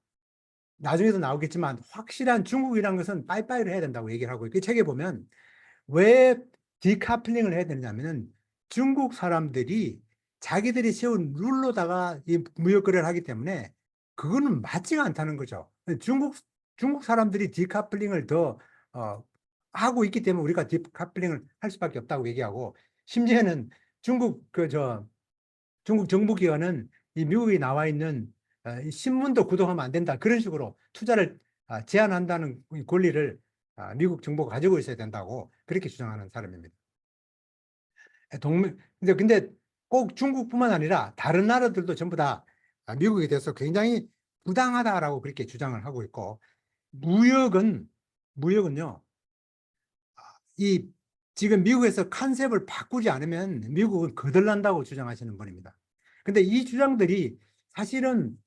나중에도 나오겠지만 확실한 중국이라는 것은 빠이빠이를 해야 된다고 얘기를 하고, 그 책에 보면 왜 디카플링을 해야 되느냐면은 중국 사람들이 자기들이 세운 룰로다가 이 무역 거래를 하기 때문에 그거는 맞지가 않다는 거죠. 중국 사람들이 디카플링을 더 하고 있기 때문에 우리가 디카플링을 할 수밖에 없다고 얘기하고, 심지어는 중국 정부 기관은 이 미국에 나와 있는 이 신문도 구독하면 안 된다, 그런 식으로 투자를 제한한다는 권리를 미국 정부가 가지고 있어야 된다고 그렇게 주장하는 사람입니다. 근데 꼭 중국뿐만 아니라 다른 나라들도 전부 다 미국에 대해서 굉장히 부당하다라고 그렇게 주장을 하고 있고, 무역은요, 지금 미국에서 컨셉을 바꾸지 않으면 미국은 거덜난다고 주장하시는 분입니다. 근데 이 주장들이 사실은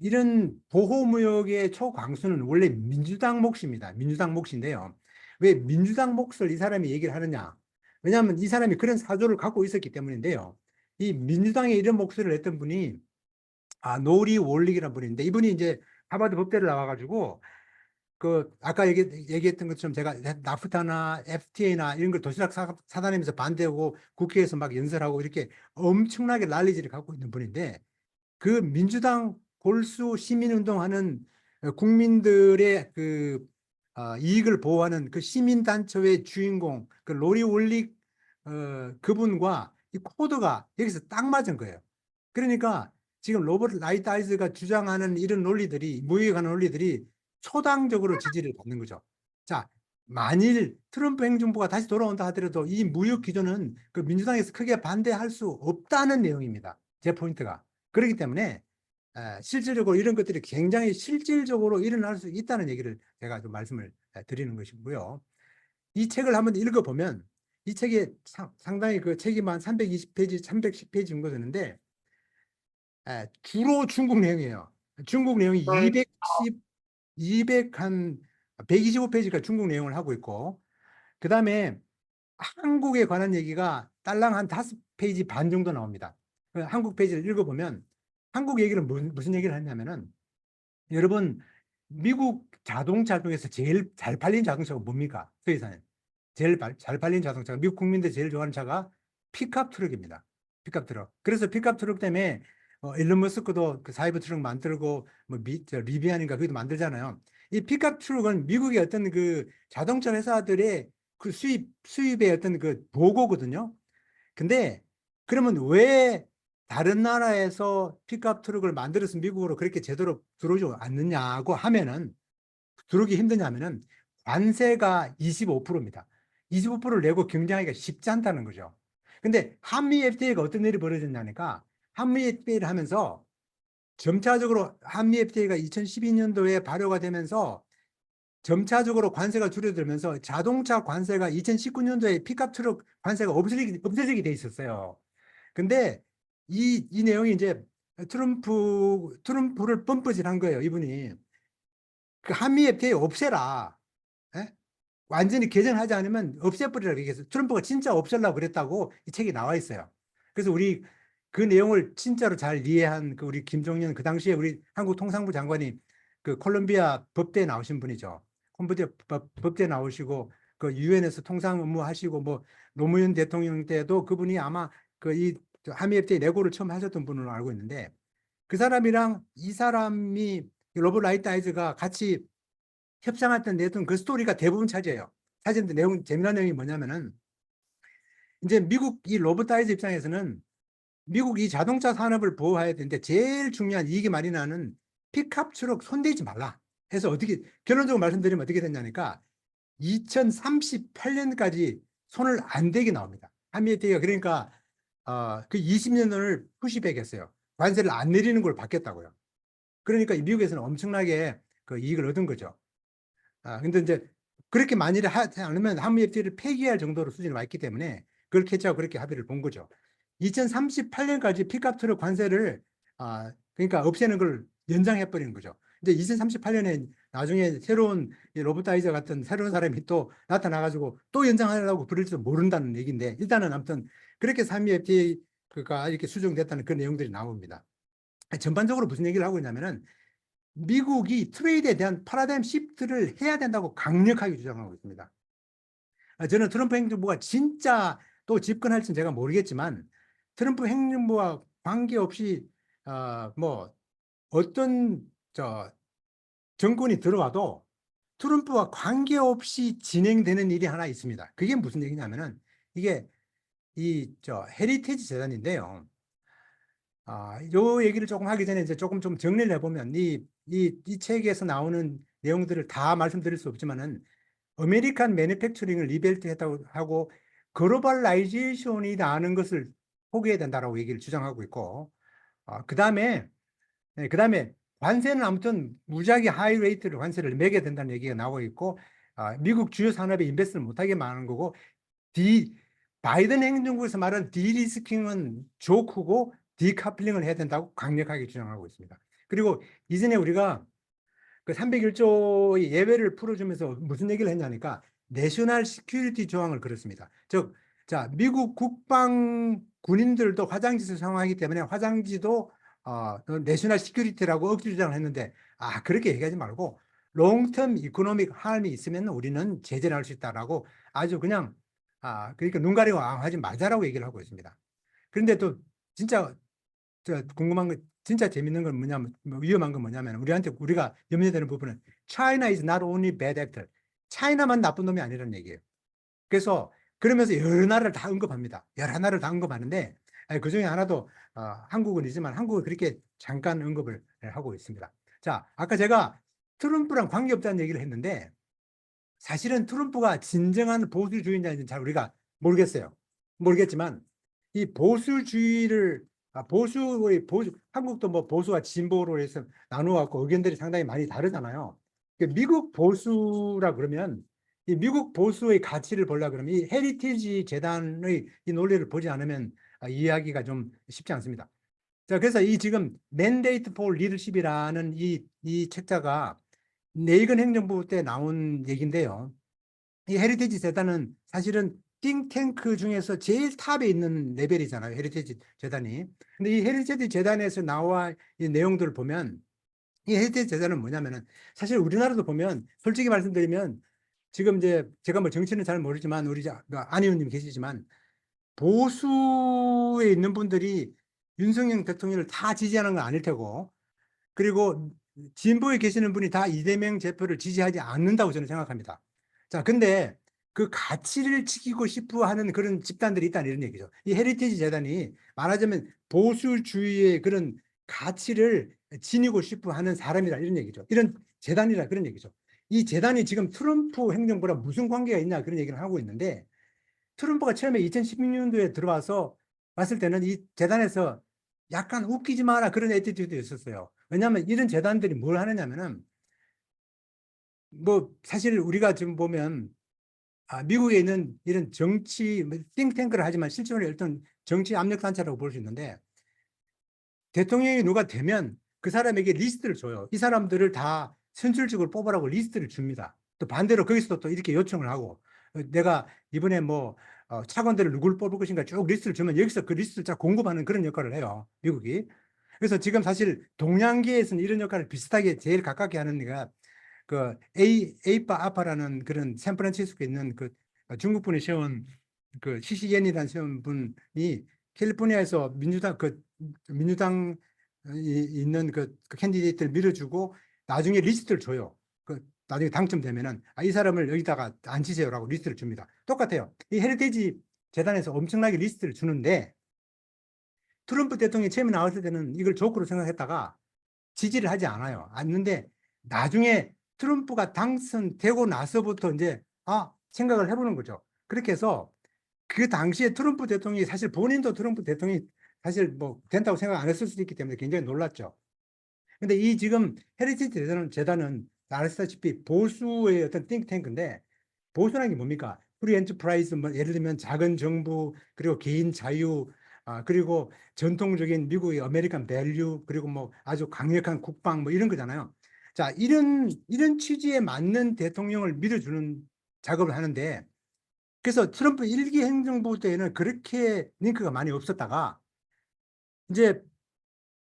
이런 보호무역의 초강수는 원래 민주당 몫입니다. 민주당 몫인데요. 왜 민주당 몫을 이 사람이 얘기를 하느냐? 왜냐하면 이 사람이 그런 사조를 갖고 있었기 때문인데요. 이 민주당에 이런 목소리를 냈던 분이 노리 월릭이라는 분인데, 이분이 이제 하버드 법대를 나와가지고 아까 얘기했던 것처럼 제가 나프타나 FTA나 이런 걸 도시락 사다니면서 반대하고 국회에서 막 연설하고 이렇게 엄청나게 난리질을 갖고 있는 분인데, 그 민주당 골수 시민운동하는 국민들의 이익을 보호하는 그 시민단체의 주인공, 그 로리 올릭 그분과 이 코드가 여기서 딱 맞은 거예요. 그러니까 지금 로버트 라이트아이즈가 주장하는 이런 논리들이, 무역에 관한 논리들이 초당적으로 지지를 받는 거죠. 자, 만일 트럼프 행정부가 다시 돌아온다 하더라도 이 무역 기조는 그 민주당에서 크게 반대할 수 없다는 내용입니다. 제 포인트가. 그렇기 때문에 실질적으로 이런 것들이 굉장히 실질적으로 일어날 수 있다는 얘기를 제가 좀 말씀을 드리는 것이고요. 이 책을 한번 읽어보면 이 책에 상당히 그 책이 한 320페이지, 310페이지 정도 되는데 주로 중국 내용이에요. 중국 내용이 125페이지가 중국 내용을 하고 있고, 그 다음에 한국에 관한 얘기가 딸랑 한 5페이지 반 정도 나옵니다. 한국 페이지를 읽어보면 한국 얘기는 무슨 얘기를 하냐면은, 여러분 미국 자동차 중에서 제일 잘 팔린 자동차가 뭡니까? 서해사는 제일 잘 팔린 자동차가, 미국 국민들이 제일 좋아하는 차가 픽업 트럭입니다. 픽업 트럭. 그래서 픽업 트럭 때문에 일론 머스크도 그 사이버 트럭 만들고 뭐 리비안인가 그것도 만들잖아요. 이 픽업 트럭은 미국의 어떤 그 자동차 회사들의 그 수입의 어떤 그 보고거든요. 근데 그러면 왜 다른 나라에서 픽업 트럭을 만들어서 미국으로 그렇게 제대로 들어오지 않느냐고 하면은, 들어오기 힘드냐면은 관세가 25%입니다. 25%를 내고 경쟁하기가 쉽지 않다는 거죠. 근데 한미 FTA가 어떤 일이 벌어졌냐니까, 한미 FTA를 하면서 점차적으로 한미 FTA가 2012년도에 발효가 되면서 점차적으로 관세가 줄어들면서 자동차 관세가 2019년도에 픽업 트럭 관세가 없어지게 돼 있었어요. 근데 이 내용이 이제 트럼프를 펌프질한 거예요. 이분이 그 한미 FTA 없애라. 예? 완전히 개정하지 않으면 없애버리라고 얘기해서 트럼프가 진짜 없애려고 그랬다고 이 책에 나와 있어요. 그래서 우리 그 내용을 진짜로 잘 이해한 그 우리 김종연, 그 당시에 우리 한국 통상부 장관이 그 콜롬비아 법대에 나오신 분이죠. 콜롬비아 법대에 나오시고 그 유엔에서 통상 업무 하시고 뭐 노무현 대통령 때도 그분이 아마 그 이 한미 FTA 내고를 처음 하셨던 분으로 알고 있는데, 그 사람이랑 이 사람이 로버트 라이트아이즈가 같이 협상했던 내던 그 스토리가 대부분 차지해요. 사진도 내용, 재미난 내용이 뭐냐면은, 이제 미국 이 로버트 아이즈 입장에서는 미국 이 자동차 산업을 보호해야 되는데 제일 중요한 이익이 많이 나는 픽업 트럭 손대지 말라 해서, 어떻게 결론적으로 말씀드리면 어떻게 됐냐니까 2038년까지 손을 안 대게 나옵니다. 한미 FTA가. 그러니까 그 20년 전을 푸시백 했어요. 관세를 안 내리는 걸 받겠다고요. 그러니까 미국에서는 엄청나게 그 이익을 얻은 거죠. 근데 이제 그렇게 만일에 하지 않으면 한미 FTA를 폐기할 정도로 수준이 와 있기 때문에 그걸 캐치하고 그렇게 합의를 본 거죠. 2038년까지 픽업 트럭 관세를 그러니까 없애는 걸 연장해 버리는 거죠. 이제 2038년에 나중에 새로운 로버트 아이저 같은 새로운 사람이 또 나타나가지고 또 연장하려고 부를지도 모른다는 얘기인데, 일단은 아무튼 그렇게 한미 FTA가 이렇게 수정됐다는 그런 내용들이 나옵니다. 전반적으로 무슨 얘기를 하고 있냐면은, 미국이 트레이드에 대한 파라다임 시프트를 해야 된다고 강력하게 주장하고 있습니다. 저는 트럼프 행정부가 진짜 또 집권할지는 제가 모르겠지만, 트럼프 행정부와 관계없이 뭐 어떤 정권이 들어와도 트럼프와 관계없이 진행되는 일이 하나 있습니다. 그게 무슨 얘기냐면은, 이게 이 헤리티지 재단인데요. 요 얘기를 조금 하기 전에 이제 조금 좀 정리를 해보면, 이 책에서 나오는 내용들을 다 말씀드릴 수 없지만은, 아메리칸 매니팩처링을 리벨트 했다고 하고 글로벌라이제이션이라는 것을 포기해야 된다라고 얘기를 주장하고 있고, 그 다음에 관세는 아무튼 무지하게 하이 레이트를 관세를 매겨야 된다는 얘기가 나오고 있고, 미국 주요 산업에 인베스트를 못하게 하는 거고, 바이든 행정부에서 말하는 디리스킹은 조크고 디카플링을 해야 된다고 강력하게 주장하고 있습니다. 그리고 이전에 우리가 그 301조의 예외를 풀어주면서 무슨 얘기를 했냐니까 내셔널 시큐리티 조항을 걸었습니다. 즉, 자, 미국 국방 군인들도 화장지를 사용하기 때문에 화장지도 내셔널 시큐리티라고 억지 주장을 했는데, 그렇게 얘기하지 말고 롱텀 이코노믹 하임이 있으면 우리는 제재를 할 수 있다라고 아주 그냥 그러니까 눈 가리고 하지 말자라고 얘기를 하고 있습니다. 그런데 또 진짜 궁금한 거, 진짜 재밌는 건 뭐냐면, 위험한 건 뭐냐면, 우리가 염려되는 부분은 China is not only bad actor. 차이나만 나쁜 놈이 아니라는 얘기예요. 그래서 그러면서 여러 나라를 다 언급합니다. 여러 나라를 다 언급하는데 그 중에 하나도 한국은 있지만 한국을 그렇게 잠깐 언급을 하고 있습니다. 자, 아까 제가 트럼프랑 관계없다는 얘기를 했는데 사실은 트럼프가 진정한 보수주의인지 잘 우리가 모르겠어요. 모르겠지만 이 보수주의를 한국도 뭐 보수와 진보로 해서 나누어갖고 의견들이 상당히 많이 다르잖아요. 미국 보수라 그러면 이 미국 보수의 가치를 보려 그러면 이 헤리티지 재단의 이 논리를 보지 않으면 이해하기가 좀 쉽지 않습니다. 자, 그래서 이 지금 Mandate for Leadership이라는 이 책자가 레이건 행정부 때 나온 얘기인데요. 이 헤리티지 재단은 사실은 띵탱크 중에서 제일 탑에 있는 레벨이잖아요. 헤리티지 재단이. 근데 이 헤리티지 재단에서 나와 이 내용들을 보면 이 헤리티지 재단은 뭐냐면은 사실 우리나라도 보면 솔직히 말씀드리면 지금 이제 제가 뭐 정치는 잘 모르지만 우리 안 의원님 계시지만 보수에 있는 분들이 윤석열 대통령을 다 지지하는 건 아닐 테고 그리고 진보에 계시는 분이 다 이재명 대표를 지지하지 않는다고 저는 생각합니다. 자, 근데 그 가치를 지키고 싶어 하는 그런 집단들이 있다는 이런 얘기죠. 이 헤리티지 재단이 말하자면 보수주의의 그런 가치를 지니고 싶어 하는 사람이라 이런 얘기죠. 이런 재단이라 그런 얘기죠. 이 재단이 지금 트럼프 행정부랑 무슨 관계가 있냐 그런 얘기를 하고 있는데 트럼프가 처음에 2016년도에 들어와서 봤을 때는 이 재단에서 약간 웃기지 마라 그런 애티튜드도 있었어요. 왜냐하면 이런 재단들이 뭘 하느냐면은 뭐 사실 우리가 지금 보면 미국에 있는 이런 정치 띵탱크를 하지만 실제로 어떤 정치 압력 단체라고 볼 수 있는데 대통령이 누가 되면 그 사람에게 리스트를 줘요. 이 사람들을 다 선출직으로 뽑으라고 리스트를 줍니다. 또 반대로 거기서도 또 이렇게 요청을 하고 내가 이번에 뭐 차관들을 누굴 뽑을 것인가 쭉 리스트를 주면 여기서 그 리스트를 쫙 공급하는 그런 역할을 해요. 미국이. 그래서 지금 사실 동양계에서는 이런 역할을 비슷하게 제일 가깝게 하는 데가 그 에이파 아파라는 그런 샌프란시스코에 있는 그 중국 분이 세운 그 시시옌이라는 세운 분이 캘리포니아에서 민주당 있는 그 캔디데이트를 밀어주고 나중에 리스트를 줘요. 그 나중에 당첨되면은 이 사람을 여기다가 앉히세요라고 리스트를 줍니다. 똑같아요. 이 헤리티지 재단에서 엄청나게 리스트를 주는데 트럼프 대통령이 처음에 나왔을 때는 이걸 조크로 생각했다가 지지를 하지 않는데 나중에 트럼프가 당선되고 나서부터 이제 생각을 해보는 거죠. 그렇게 해서 그 당시에 트럼프 대통령이 사실 본인도 트럼프 대통령이 사실 뭐 된다고 생각 안 했을 수도 있기 때문에 굉장히 놀랐죠. 근데 이 지금 헤리티지 재단은 아시다시피 보수의 어떤 띵탱크인데 보수라는 게 뭡니까? 프리 엔터프라이즈, 뭐 예를 들면 작은 정부, 그리고 개인 자유, 그리고 전통적인 미국의 아메리칸 밸류, 그리고 뭐 아주 강력한 국방 뭐 이런 거잖아요. 자, 이런 취지에 맞는 대통령을 밀어주는 작업을 하는데 그래서 트럼프 1기 행정부 때에는 그렇게 링크가 많이 없었다가 이제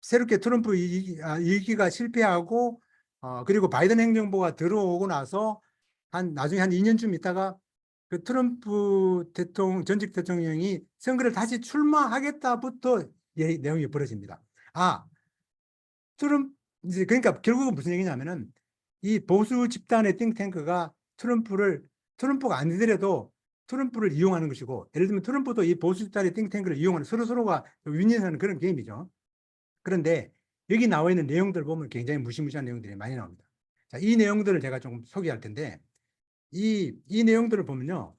새롭게 트럼프 2기가 실패하고 그리고 바이든 행정부가 들어오고 나서 나중에 한 2년쯤 있다가 그 트럼프 전직 대통령이 선거를 다시 출마하겠다부터 내용이 벌어집니다. 이제 그러니까 결국은 무슨 얘기냐면은 이 보수 집단의 띵탱크가 트럼프가 안 되더라도 트럼프를 이용하는 것이고 예를 들면 트럼프도 이 보수 집단의 띵탱크를 이용하는 서로가 윈윈하는 그런 게임이죠. 그런데 여기 나와 있는 내용들을 보면 굉장히 무시무시한 내용들이 많이 나옵니다. 자, 이 내용들을 제가 좀 소개할 텐데 이 내용들을 보면요.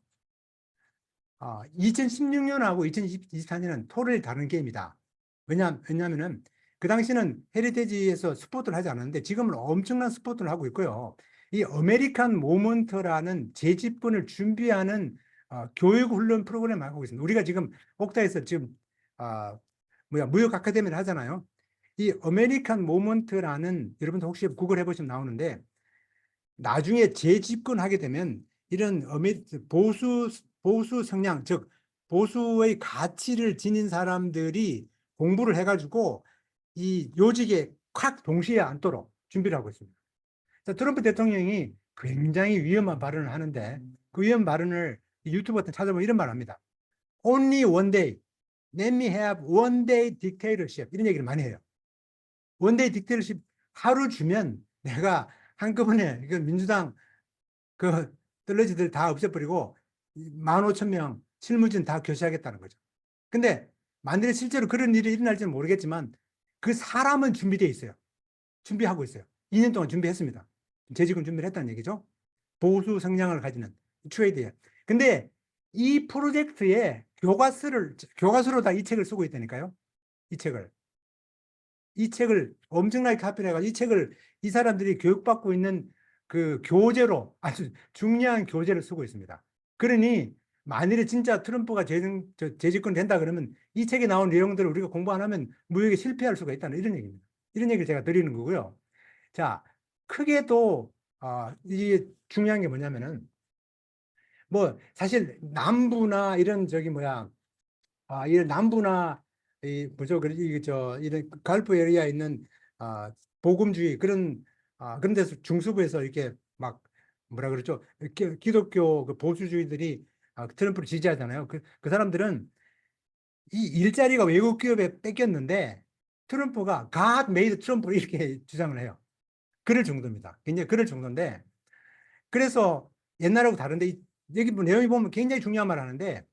2016년하고 2024년은 토를 다른 게임이다. 왜냐하면은 그 당시는 헤리티지에서 스포트를 하지 않았는데 지금은 엄청난 스포트를 하고 있고요. 이 아메리칸 모먼트라는 재집권을 준비하는 교육 훈련 프로그램을 하고 있습니다. 우리가 지금 옥타에서 지금 무역 아카데미를 하잖아요. 이 아메리칸 모먼트라는 여러분들 혹시 구글 해보시면 나오는데 나중에 재집권하게 되면 이런 보수 성향, 즉 보수의 가치를 지닌 사람들이 공부를 해가지고 이 요직에 확 동시에 앉도록 준비를 하고 있습니다. 자, 트럼프 대통령이 굉장히 위험한 발언을 하는데 그 위험한 발언을 유튜브 같은 찾아보면 이런 말을 합니다. Only one day. Let me have one day dictatorship. 이런 얘기를 많이 해요. one day dictatorship 하루 주면 내가 한꺼번에 민주당 그 떨러지들 다 없애버리고 15,000명 실무진 다 교체하겠다는 거죠. 근데 만일에 실제로 그런 일이 일어날지는 모르겠지만 그 사람은 준비되어 있어요. 준비하고 있어요. 2년 동안 준비했습니다. 재직은 준비를 했다는 얘기죠. 보수 성향을 가지는 트레이드에. 근데 이 프로젝트에 교과서로 다 이 책을 쓰고 있다니까요. 이 책을 엄청나게 카피해가지고 이 책을 이 사람들이 교육받고 있는 그 교재로 아주 중요한 교재를 쓰고 있습니다. 그러니 만일에 진짜 트럼프가 재집권 된다 그러면 이 책에 나온 내용들을 우리가 공부 안 하면 무역에 실패할 수가 있다는 이런 얘기입니다. 이런 얘기를 제가 드리는 거고요. 자, 크게도 이게 중요한 게 뭐냐면은 뭐 사실 남부나 이런 이런 남부나 이 뭐죠 이런 갈프 에리아에 있는 복음주의 그런 그런 데서 중수부에서 이렇게 막 뭐라 그러죠? 기독교 그 보수주의들이 트럼프를 지지하잖아요. 그 사람들은 이 일자리가 외국 기업에 뺏겼는데 트럼프가 God made Trump 이렇게 주장을 해요. 그럴 정도입니다. 굉장히 그럴 정도인데 그래서 옛날하고 다른데 여기 내용이 보면 굉장히 중요한 말 하는데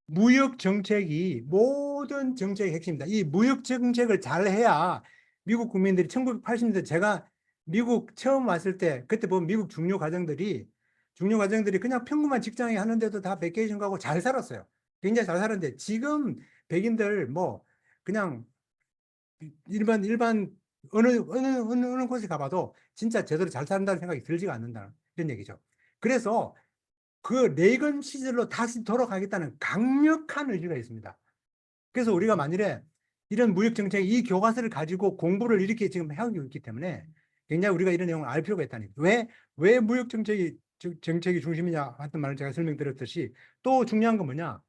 무역 정책이 모든 정책의 핵심입니다. 이 무역 정책을 잘 해야 미국 국민들이 1980년대 제가 미국 처음 왔을 때 그때 보면 미국 중요 가정들이 그냥 평범한 직장에 하는데도 다 베케이션 가고 잘 살았어요. 굉장히 잘 살았는데 지금 백인들 뭐 그냥 일반 어느 곳에 가봐도 진짜 제대로 잘 산다는 생각이 들지가 않는다 이런 얘기죠. 그래서 그 레이건 시절로 다시 돌아가겠다는 강력한 의지가 있습니다. 그래서 우리가 만일에 이런 무역 정책 이 교과서를 가지고 공부를 이렇게 지금 하고 있기 때문에 굉장히 우리가 이런 내용을 알 필요가 있다는 거예요. 왜 무역 정책이 중심이냐 하던 말을 제가 설명드렸듯이 또 중요한 건 뭐냐?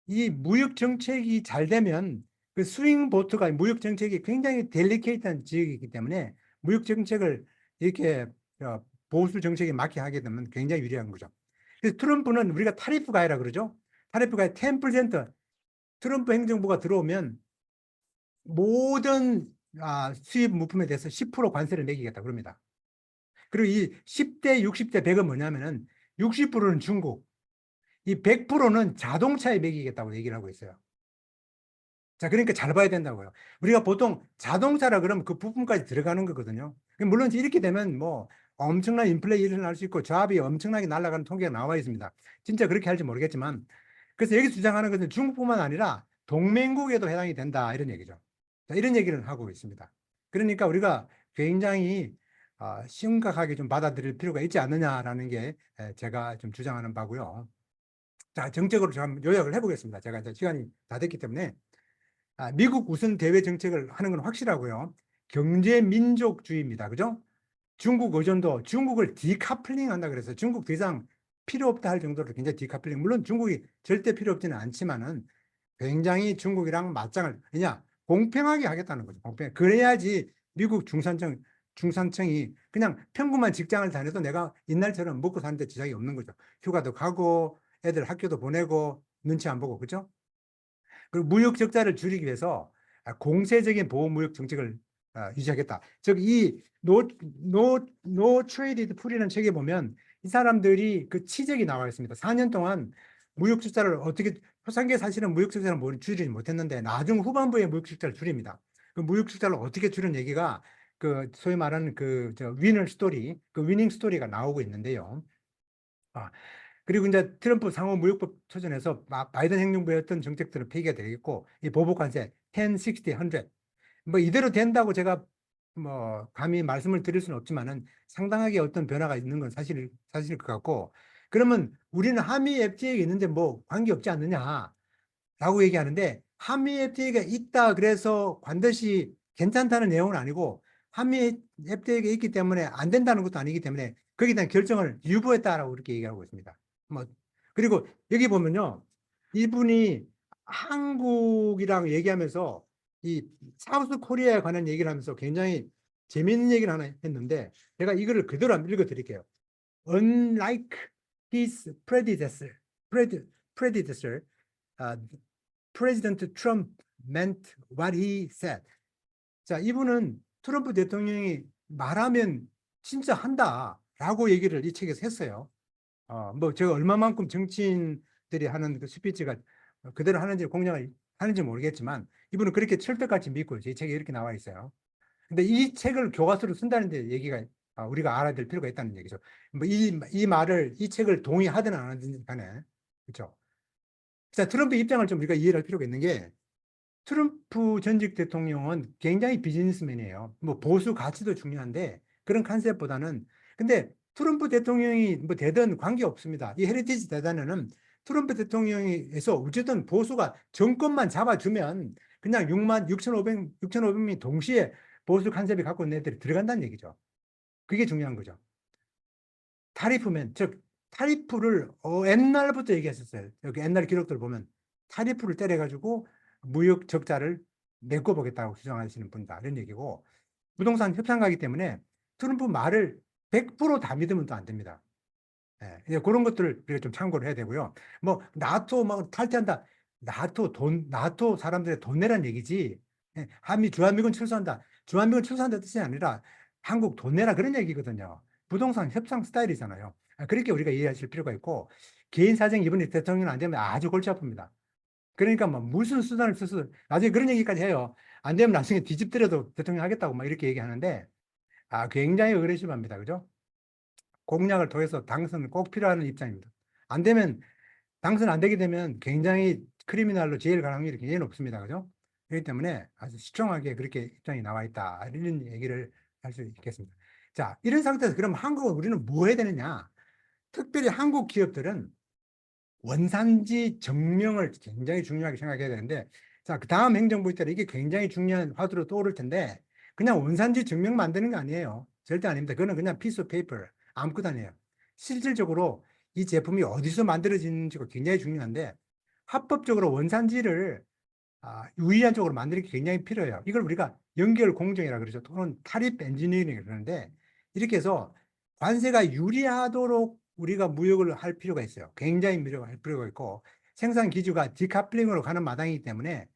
이 무역 정책이 잘 되면 그 스윙 보트가 무역 정책이 굉장히 델리케이트한 지역이기 때문에 무역 정책을 이렇게 보수 정책에 맞게 하게 되면 굉장히 유리한 거죠. 그래서 트럼프는 우리가 타리프 가해라 그러죠. 타리프 가해 10% 트럼프 행정부가 들어오면 모든 수입 물품에 대해서 10% 관세를 매기겠다 그럽니다. 그리고 이 10대, 60대, 100은 뭐냐면은 60%는 중국, 이 100%는 자동차에 매기겠다고 얘기를 하고 있어요. 자, 그러니까 잘 봐야 된다고요. 우리가 보통 자동차라 그러면 그 부품까지 들어가는 거거든요. 물론 이렇게 되면 뭐 엄청난 인플레이 일어날 수 있고 저압이 엄청나게 날아가는 통계가 나와 있습니다. 진짜 그렇게 할지 모르겠지만 그래서 여기 주장하는 것은 중국뿐만 아니라 동맹국에도 해당이 된다 이런 얘기죠. 자, 이런 얘기를 하고 있습니다. 그러니까 우리가 굉장히 심각하게 좀 받아들일 필요가 있지 않느냐라는 게 제가 좀 주장하는 바고요. 자, 정책으로 좀 요약을 해보겠습니다. 제가 이제 시간이 다 됐기 때문에 미국 우선 대외 정책을 하는 건 확실하고요. 경제 민족주의입니다. 그죠? 중국 의존도, 중국을 디카플링 한다 그래서 중국 더 이상 필요 없다 할 정도로 굉장히 디카플링. 물론 중국이 절대 필요 없지는 않지만은 굉장히 중국이랑 맞짱을 그냥 공평하게 하겠다는 거죠. 공평. 그래야지 미국 중산층이 그냥 평범한 직장을 다녀도 내가 옛날처럼 먹고 사는데 지장이 없는 거죠. 휴가도 가고 애들 학교도 보내고 눈치 안 보고 그죠? 그리고 무역 적자를 줄이기 위해서 공세적인 보호무역 정책을 유지하겠다. 즉 이 노 트레이디드 풀이라는 책에 보면 이 사람들이 그 치적이 나와 있습니다. 4년 동안 무역 적자를 어떻게 초창기에 사실은 무역 적자를 줄이지 못했는데 나중 후반부에 무역 적자를 줄입니다. 그 무역 적자를 어떻게 줄인 얘기가 그 소위 말하는 그 위너 스토리, 그 위닝 스토리가 나오고 있는데요. 그리고 이제 트럼프 상호 무역법 초전에서 바이든 행정부의 어떤 정책들은 폐기가 되겠고 이 보복 관세 10, 60, 100 뭐 이대로 된다고 제가 뭐 감히 말씀을 드릴 수는 없지만은 상당하게 어떤 변화가 있는 건 사실일 것 같고 그러면 우리는 한미 FTA가 있는데 뭐 관계 없지 않느냐라고 얘기하는데 한미 FTA가 있다 그래서 반드시 괜찮다는 내용은 아니고 한미 FTA가 있기 때문에 안 된다는 것도 아니기 때문에 거기에 대한 결정을 유보했다라고 이렇게 얘기하고 있습니다. 뭐 그리고 여기 보면요, 이분이 한국이랑 얘기하면서 이 사우스 코리아에 관한 얘기를 하면서 굉장히 재미있는 얘기를 하나 했는데 제가 이거를 그대로 한번 읽어드릴게요. Unlike his predecessor, President Trump meant what he said. 자, 이분은 트럼프 대통령이 말하면 진짜 한다라고 얘기를 이 책에서 했어요. 뭐 제가 얼마만큼 정치인 기업들이 하는 그 스피치가 그대로 하는지 공략을 하는지 모르겠지만 이분은 그렇게 철떡같이 믿고 이 책에 이렇게 나와 있어요. 근데 이 책을 교과서로 쓴다는 데 얘기가 우리가 알아야 될 필요가 있다는 얘기죠. 뭐 이 말을 이 책을 동의하든 안 하든 간에 그렇죠. 자, 트럼프 입장을 좀 우리가 이해할 필요가 있는 게 트럼프 전직 대통령은 굉장히 비즈니스맨이에요. 뭐 보수 가치도 중요한데 그런 컨셉보다는 근데 트럼프 대통령이 뭐 되든 관계 없습니다. 이 헤리티지 재단에는 트럼프 대통령에서 어쨌든 보수가 정권만 잡아주면 그냥 6,500명이 동시에 보수 컨셉이 갖고 있는 애들이 들어간다는 얘기죠. 그게 중요한 거죠. 타리프면 즉 타리프를 옛날부터 얘기했었어요. 여기 옛날 기록들 보면 타리프를 때려가지고 무역 적자를 메꿔보겠다고 주장하시는 분다 이런 얘기고 부동산 협상가기 때문에 트럼프 말을 100%다 믿으면 또 안 됩니다. 예, 이제 그런 것들을 우리가 좀 참고를 해야 되고요. 뭐 나토 막 탈퇴한다. 나토 사람들의 돈 내란 얘기지. 예, 주한미군 철수한다. 주한미군 철수한다 뜻이 아니라 한국 돈 내라 그런 얘기거든요. 부동산 협상 스타일이잖아요. 그렇게 우리가 이해하실 필요가 있고 개인 사정 이번에 대통령 안 되면 아주 골치 아픕니다. 그러니까 뭐 무슨 수단을 써서 나중에 그런 얘기까지 해요. 안 되면 나중에 뒤집더라도 대통령 하겠다고 막 이렇게 얘기하는데 굉장히 어그레시브합니다. 그죠? 공약을 통해서 당선은 꼭 필요한 입장입니다. 안 되면 당선 안 되게 되면 굉장히 크리미널로 제일 가능성이 굉장히 높습니다. 그죠? 그렇기 때문에 아주 시청하게 그렇게 입장이 나와 있다. 이런 얘기를 할 수 있겠습니다. 자, 이런 상태에서 그럼 한국은 우리는 뭐 해야 되느냐? 특별히 한국 기업들은 원산지 증명을 굉장히 중요하게 생각해야 되는데 자, 그 다음 행정부 때는 이게 굉장히 중요한 화두로 떠오를 텐데 그냥 원산지 증명 만드는 거 아니에요. 절대 아닙니다. 그거는 그냥 피스 페이퍼 아무것도 아니에요. 실질적으로 이 제품이 어디서 만들어지는지가 굉장히 중요한데 합법적으로 원산지를 유의한 쪽으로 만드는 게 굉장히 필요해요. 이걸 우리가 연결 공정이라 그러죠. 또는 타립 엔지니어링이 그러는데 이렇게 해서 관세가 유리하도록 우리가 무역을 할 필요가 있어요. 굉장히 무역을 할 필요가 있고 생산 기조가 디카플링으로 가는 마당이기 때문에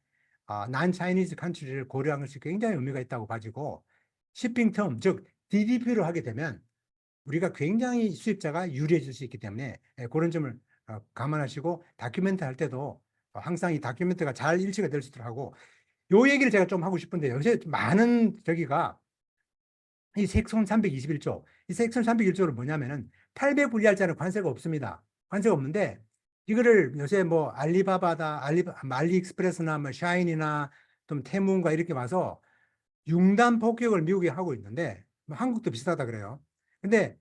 난 차이니즈 컨트리를 고려한 것이 굉장히 의미가 있다고 봐지고 shipping term, 즉 DDP로 하게 되면 우리가 굉장히 수입자가 유리해질 수 있기 때문에 그런 점을 감안하시고 다큐멘트 할 때도 항상 이 다큐멘트가 잘 일치가 될 수 있도록 하고 요 얘기를 제가 좀 하고 싶은데 요새 많은 저기가 이 섹션 321조 이 섹션 321조는 뭐냐면은 800불 이하짜리는 관세가 없습니다. 관세가 없는데 이거를 요새 뭐 알리익스프레스나 뭐 샤인이나 좀 테문과 이렇게 와서 융단 폭격을 미국이 하고 있는데 뭐 한국도 비슷하다 그래요. 근데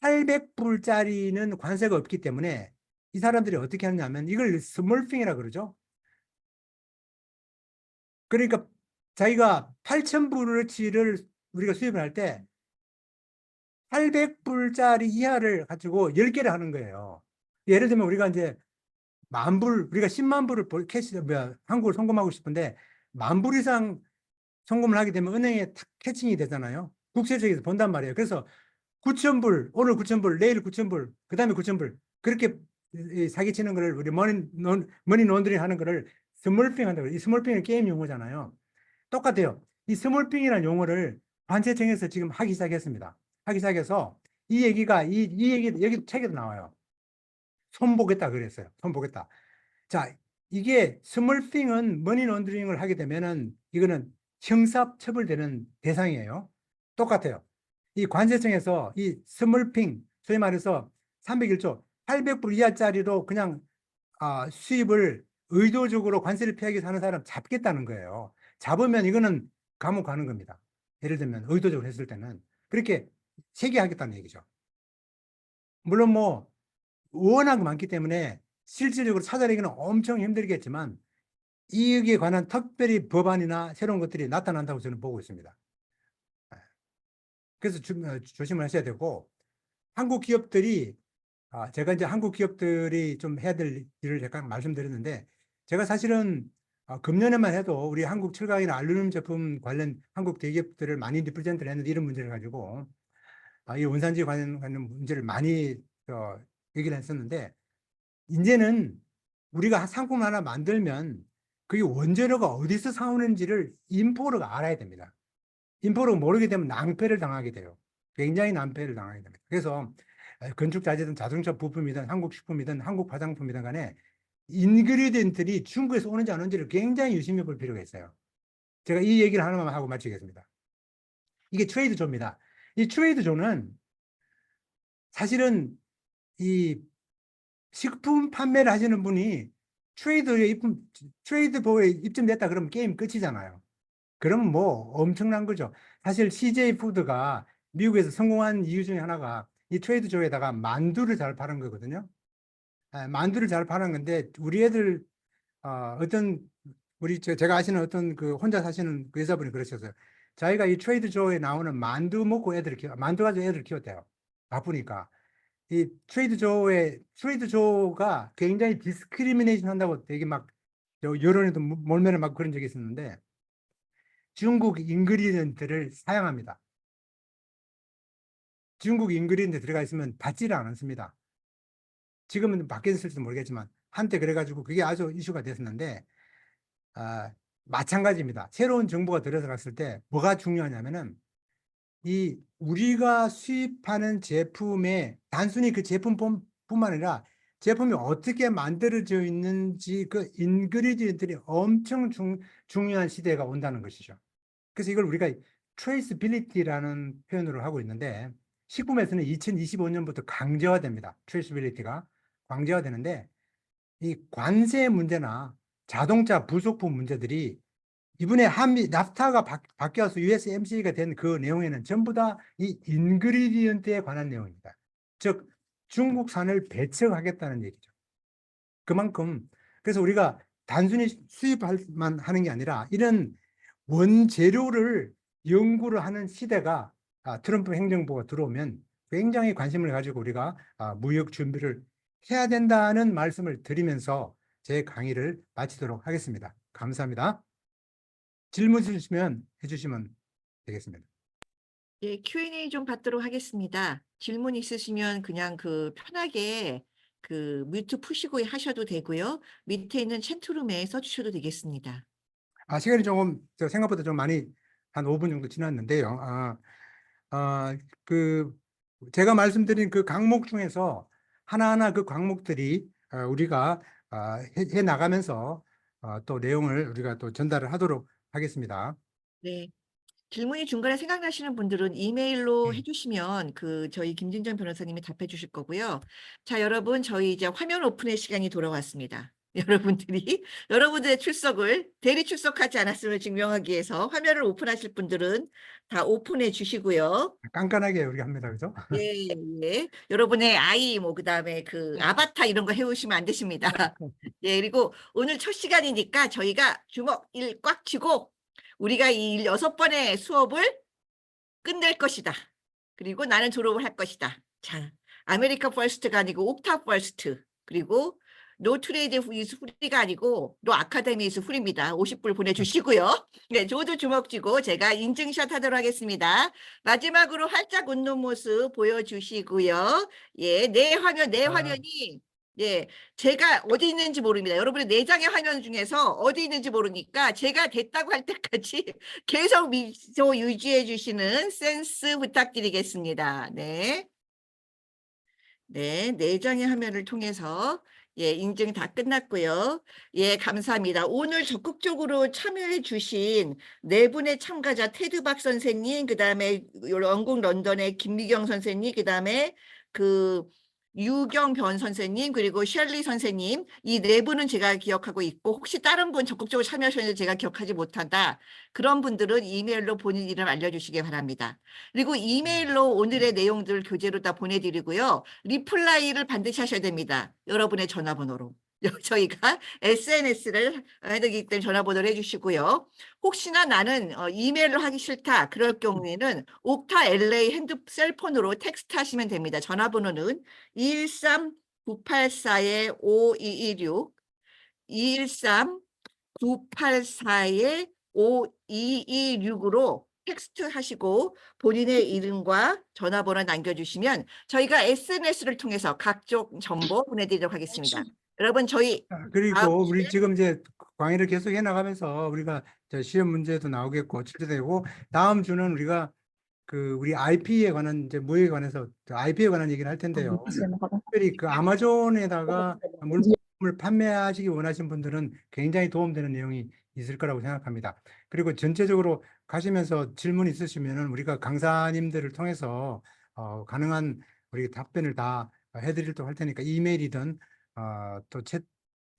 800불짜리는 관세가 없기 때문에 이 사람들이 어떻게 하느냐면 이걸 스몰핑이라 그러죠. 그러니까 자기가 8,000불어치를 우리가 수입을 할 때 800불짜리 이하를 가지고 10개를 하는 거예요. 예를 들면 우리가 이제 우리가 10만 불을 한국을 송금하고 싶은데 10,000불 이상 송금을 하게 되면 은행에 탁 캐칭이 되잖아요. 국세청에서 본단 말이에요. 그래서 9,000불, 오늘 9,000불, 내일 9,000불, 그 다음에 9,000불. 그렇게 사기치는 거를 우리 머니 론더링 하는 거를 스몰핑 한다고. 이 스몰핑은 게임 용어잖아요. 똑같아요. 이 스몰핑이라는 용어를 관세청에서 지금 하기 시작했습니다. 하기 시작해서 이 얘기가, 여기 책에도 나와요. 손보겠다 그랬어요. 손보겠다. 자, 이게 스몰핑은 머니 론더링을 하게 되면은 이거는 형사 처벌되는 대상이에요. 똑같아요. 이 관세청에서 이 스몰핑, 소위 말해서 301조 800불 이하짜리로 그냥 수입을 의도적으로 관세를 피하기 위해서 하는 사람 잡겠다는 거예요. 잡으면 이거는 감옥 가는 겁니다. 예를 들면 의도적으로 했을 때는 그렇게 세개하겠다는 얘기죠. 물론 뭐 워낙 많기 때문에 실질적으로 찾아내기는 엄청 힘들겠지만 이익에 관한 특별히 법안이나 새로운 것들이 나타난다고 저는 보고 있습니다. 그래서 조심을 하셔야 되고 한국 기업들이 제가 이제 한국 기업들이 좀 해야 될 일을 약간 말씀드렸는데 제가 사실은 금년에만 해도 우리 한국 철강이나 알루미늄 제품 관련 한국 대기업들을 많이 리프레젠트를 했는데 이런 문제를 가지고 이 원산지 관련 문제를 많이 얘기를 했었는데 이제는 우리가 상품 하나 만들면 그게 원재료가 어디서 사오는지를 인포로가 알아야 됩니다. 인포로가 모르게 되면 낭패를 당하게 돼요. 굉장히 낭패를 당하게 됩니다. 그래서 건축 자재든 자동차 부품이든 한국 식품이든 한국 화장품이든 간에 인그리디언트들이 중국에서 오는지 안 오는지를 굉장히 유심히 볼 필요가 있어요. 제가 이 얘기를 하나만 하고 마치겠습니다. 이게 트레이드 조입니다. 이 트레이드 조는 사실은 이 식품 판매를 하시는 분이 트레이드 보에 입점됐다 그러면 게임 끝이잖아요. 그러면 뭐 엄청난 거죠. 사실 CJ 푸드가 미국에서 성공한 이유 중에 하나가 이 트레이드 조에다가 만두를 잘 파는 거거든요. 만두를 잘 파는 건데 우리 애들 어떤 제가 아시는 어떤 그 혼자 사시는 그 여자분이 그러셨어요. 자기가 이 트레이드 조에 나오는 만두 먹고 만두 가지고 애들 키웠대요. 바쁘니까. 이 트레이드 조가 굉장히 디스크리미네이션 한다고 되게 막 여론에도 몰매를 맞고 그런 적이 있었는데 중국 인그리디언트를 사용합니다. 중국 인그리디언트 들어가 있으면 받지를 않습니다. 지금은 바뀌어 있을지도 모르겠지만 한때 그래가지고 그게 아주 이슈가 됐었는데 마찬가지입니다. 새로운 정보가 들어갔을 때 뭐가 중요하냐면은 이 우리가 수입하는 제품에 단순히 그 제품뿐만 아니라 제품이 어떻게 만들어져 있는지 그 인그리디언트들이 엄청 중요한 시대가 온다는 것이죠. 그래서 이걸 우리가 트레이스빌리티라는 표현으로 하고 있는데 식품에서는 2025년부터 강제화됩니다. 트레이스빌리티가 강제화되는데 이 관세 문제나 자동차 부속품 문제들이 이번에 한미 나프타가 바뀌어서 USMCA가 된 그 내용에는 전부 다 이 인그리디언트에 관한 내용입니다. 즉 중국산을 배척하겠다는 얘기죠. 그만큼 그래서 우리가 단순히 수입만 하는 게 아니라 이런 원재료를 연구를 하는 시대가 트럼프 행정부가 들어오면 굉장히 관심을 가지고 우리가 무역 준비를 해야 된다는 말씀을 드리면서 제 강의를 마치도록 하겠습니다. 감사합니다. 질문 있으시면 해주시면 되겠습니다. 예, Q&A 좀 받도록 하겠습니다. 질문 있으시면 그냥 편하게 뮤트 푸시고 하셔도 되고요. 밑에 있는 채팅룸에 써주셔도 되겠습니다. 시간이 조금 생각보다 좀 많이 한 5분 정도 지났는데요. 제가 말씀드린 그 과목 중에서 하나하나 그 과목들이 우리가 해 나가면서 또 내용을 우리가 또 전달을 하도록 하겠습니다. 네. 질문이 중간에 생각나시는 분들은 이메일로 해주시면 저희 김진정 변호사님이 답해 주실 거고요. 자, 여러분, 저희 이제 화면 오픈의 시간이 돌아왔습니다. 여러분들의 출석을 대리 출석하지 않았음을 증명하기 위해서 화면을 오픈하실 분들은 다 오픈해 주시고요. 깐깐하게 우리가 합니다. 그죠? 예, 예. 여러분의 아이, 그다음에 아바타 이런 거 해오시면 안 되십니다. 예, 그리고 오늘 첫 시간이니까 저희가 주먹 일 꽉 쥐고 우리가 이 6번의 수업을 끝낼 것이다. 그리고 나는 졸업을 할 것이다. 자, 아메리카 퍼스트가 아니고 옥타 퍼스트. 그리고 노 트레이드 이즈 프리가 아니고 노 아카데미 이즈 프리입니다. 50불 보내주시고요. 네, 저도 주먹 쥐고 제가 인증샷 하도록 하겠습니다. 마지막으로 활짝 웃는 모습 보여주시고요. 예, 내 화면이 예, 제가 어디 있는지 모릅니다. 여러분의 4장의 화면 중에서 어디 있는지 모르니까 제가 됐다고 할 때까지 계속 미소 유지해 주시는 센스 부탁드리겠습니다. 네. 네, 4장의 화면을 통해서 예, 인증 다 끝났고요. 예, 감사합니다. 오늘 적극적으로 참여해 주신 4분의 참가자 테드 박 선생님, 그다음에 영국 런던의 김미경 선생님, 그다음에 유경 변 선생님, 그리고 셜리 선생님, 이 4분은 제가 기억하고 있고 혹시 다른 분 적극적으로 참여하셨는데 제가 기억하지 못한다. 그런 분들은 이메일로 본인 이름 알려주시기 바랍니다. 그리고 이메일로 오늘의 내용들 교재로 다 보내드리고요. 리플라이를 반드시 하셔야 됩니다. 여러분의 전화번호로. 저희가 SNS를 해야 되기 때문에 전화번호를 해주시고요. 혹시나 나는 이메일로 하기 싫다. 그럴 경우에는 옥타 LA 셀폰으로 텍스트 하시면 됩니다. 전화번호는 213-984-5216 213-984-5226으로 텍스트 하시고 본인의 이름과 전화번호 남겨주시면 저희가 SNS를 통해서 각종 정보 보내드리도록 하겠습니다. 여러분 저희 그리고 우리 지금 이제 강의를 계속 해나가면서 우리가 시험 문제도 나오겠고 출제되고 다음 주는 우리가 우리 IP에 관한 이제 무역에 관해서 IP에 관한 얘기를 할 텐데요. 특별히 그 아마존에다가 물품을 판매하시기 원하시는 분들은 굉장히 도움되는 내용이 있을 거라고 생각합니다. 그리고 전체적으로 가시면서 질문 있으시면은 우리가 강사님들을 통해서 가능한 우리 답변을 다 해드리도록 할 테니까 이메일이든 또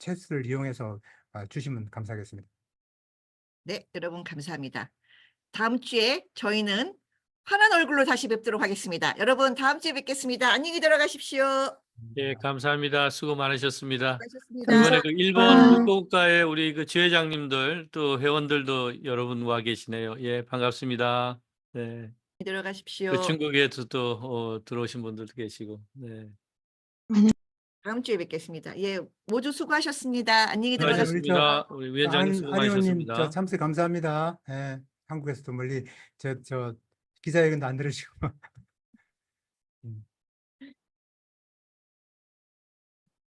챗을 이용해서 주시면 감사하겠습니다. 네, 여러분 감사합니다. 다음 주에 저희는 환한 얼굴로 다시 뵙도록 하겠습니다. 여러분 다음 주에 뵙겠습니다. 안녕히 들어가십시오. 예, 감사합니다. 수고 많으셨습니다. 수고하셨습니다. 이번에 그 일본 국고국가의 우리 그 지회장님들 또 회원들도 여러분 와 계시네요. 예, 반갑습니다. 네. 들어가십시오. 그 중국에도 또 들어오신 분들도 계시고. 네. 다음 주에 뵙겠습니다. 예, 모두 수고하셨습니다. 안녕히 들어가십시오. 수고하셨습니다. 우리 위원장님 수고 안 의원님 많으셨습니다. 참석 감사합니다. 예, 한국에서도 멀리 저 기자회견도 안 들으시고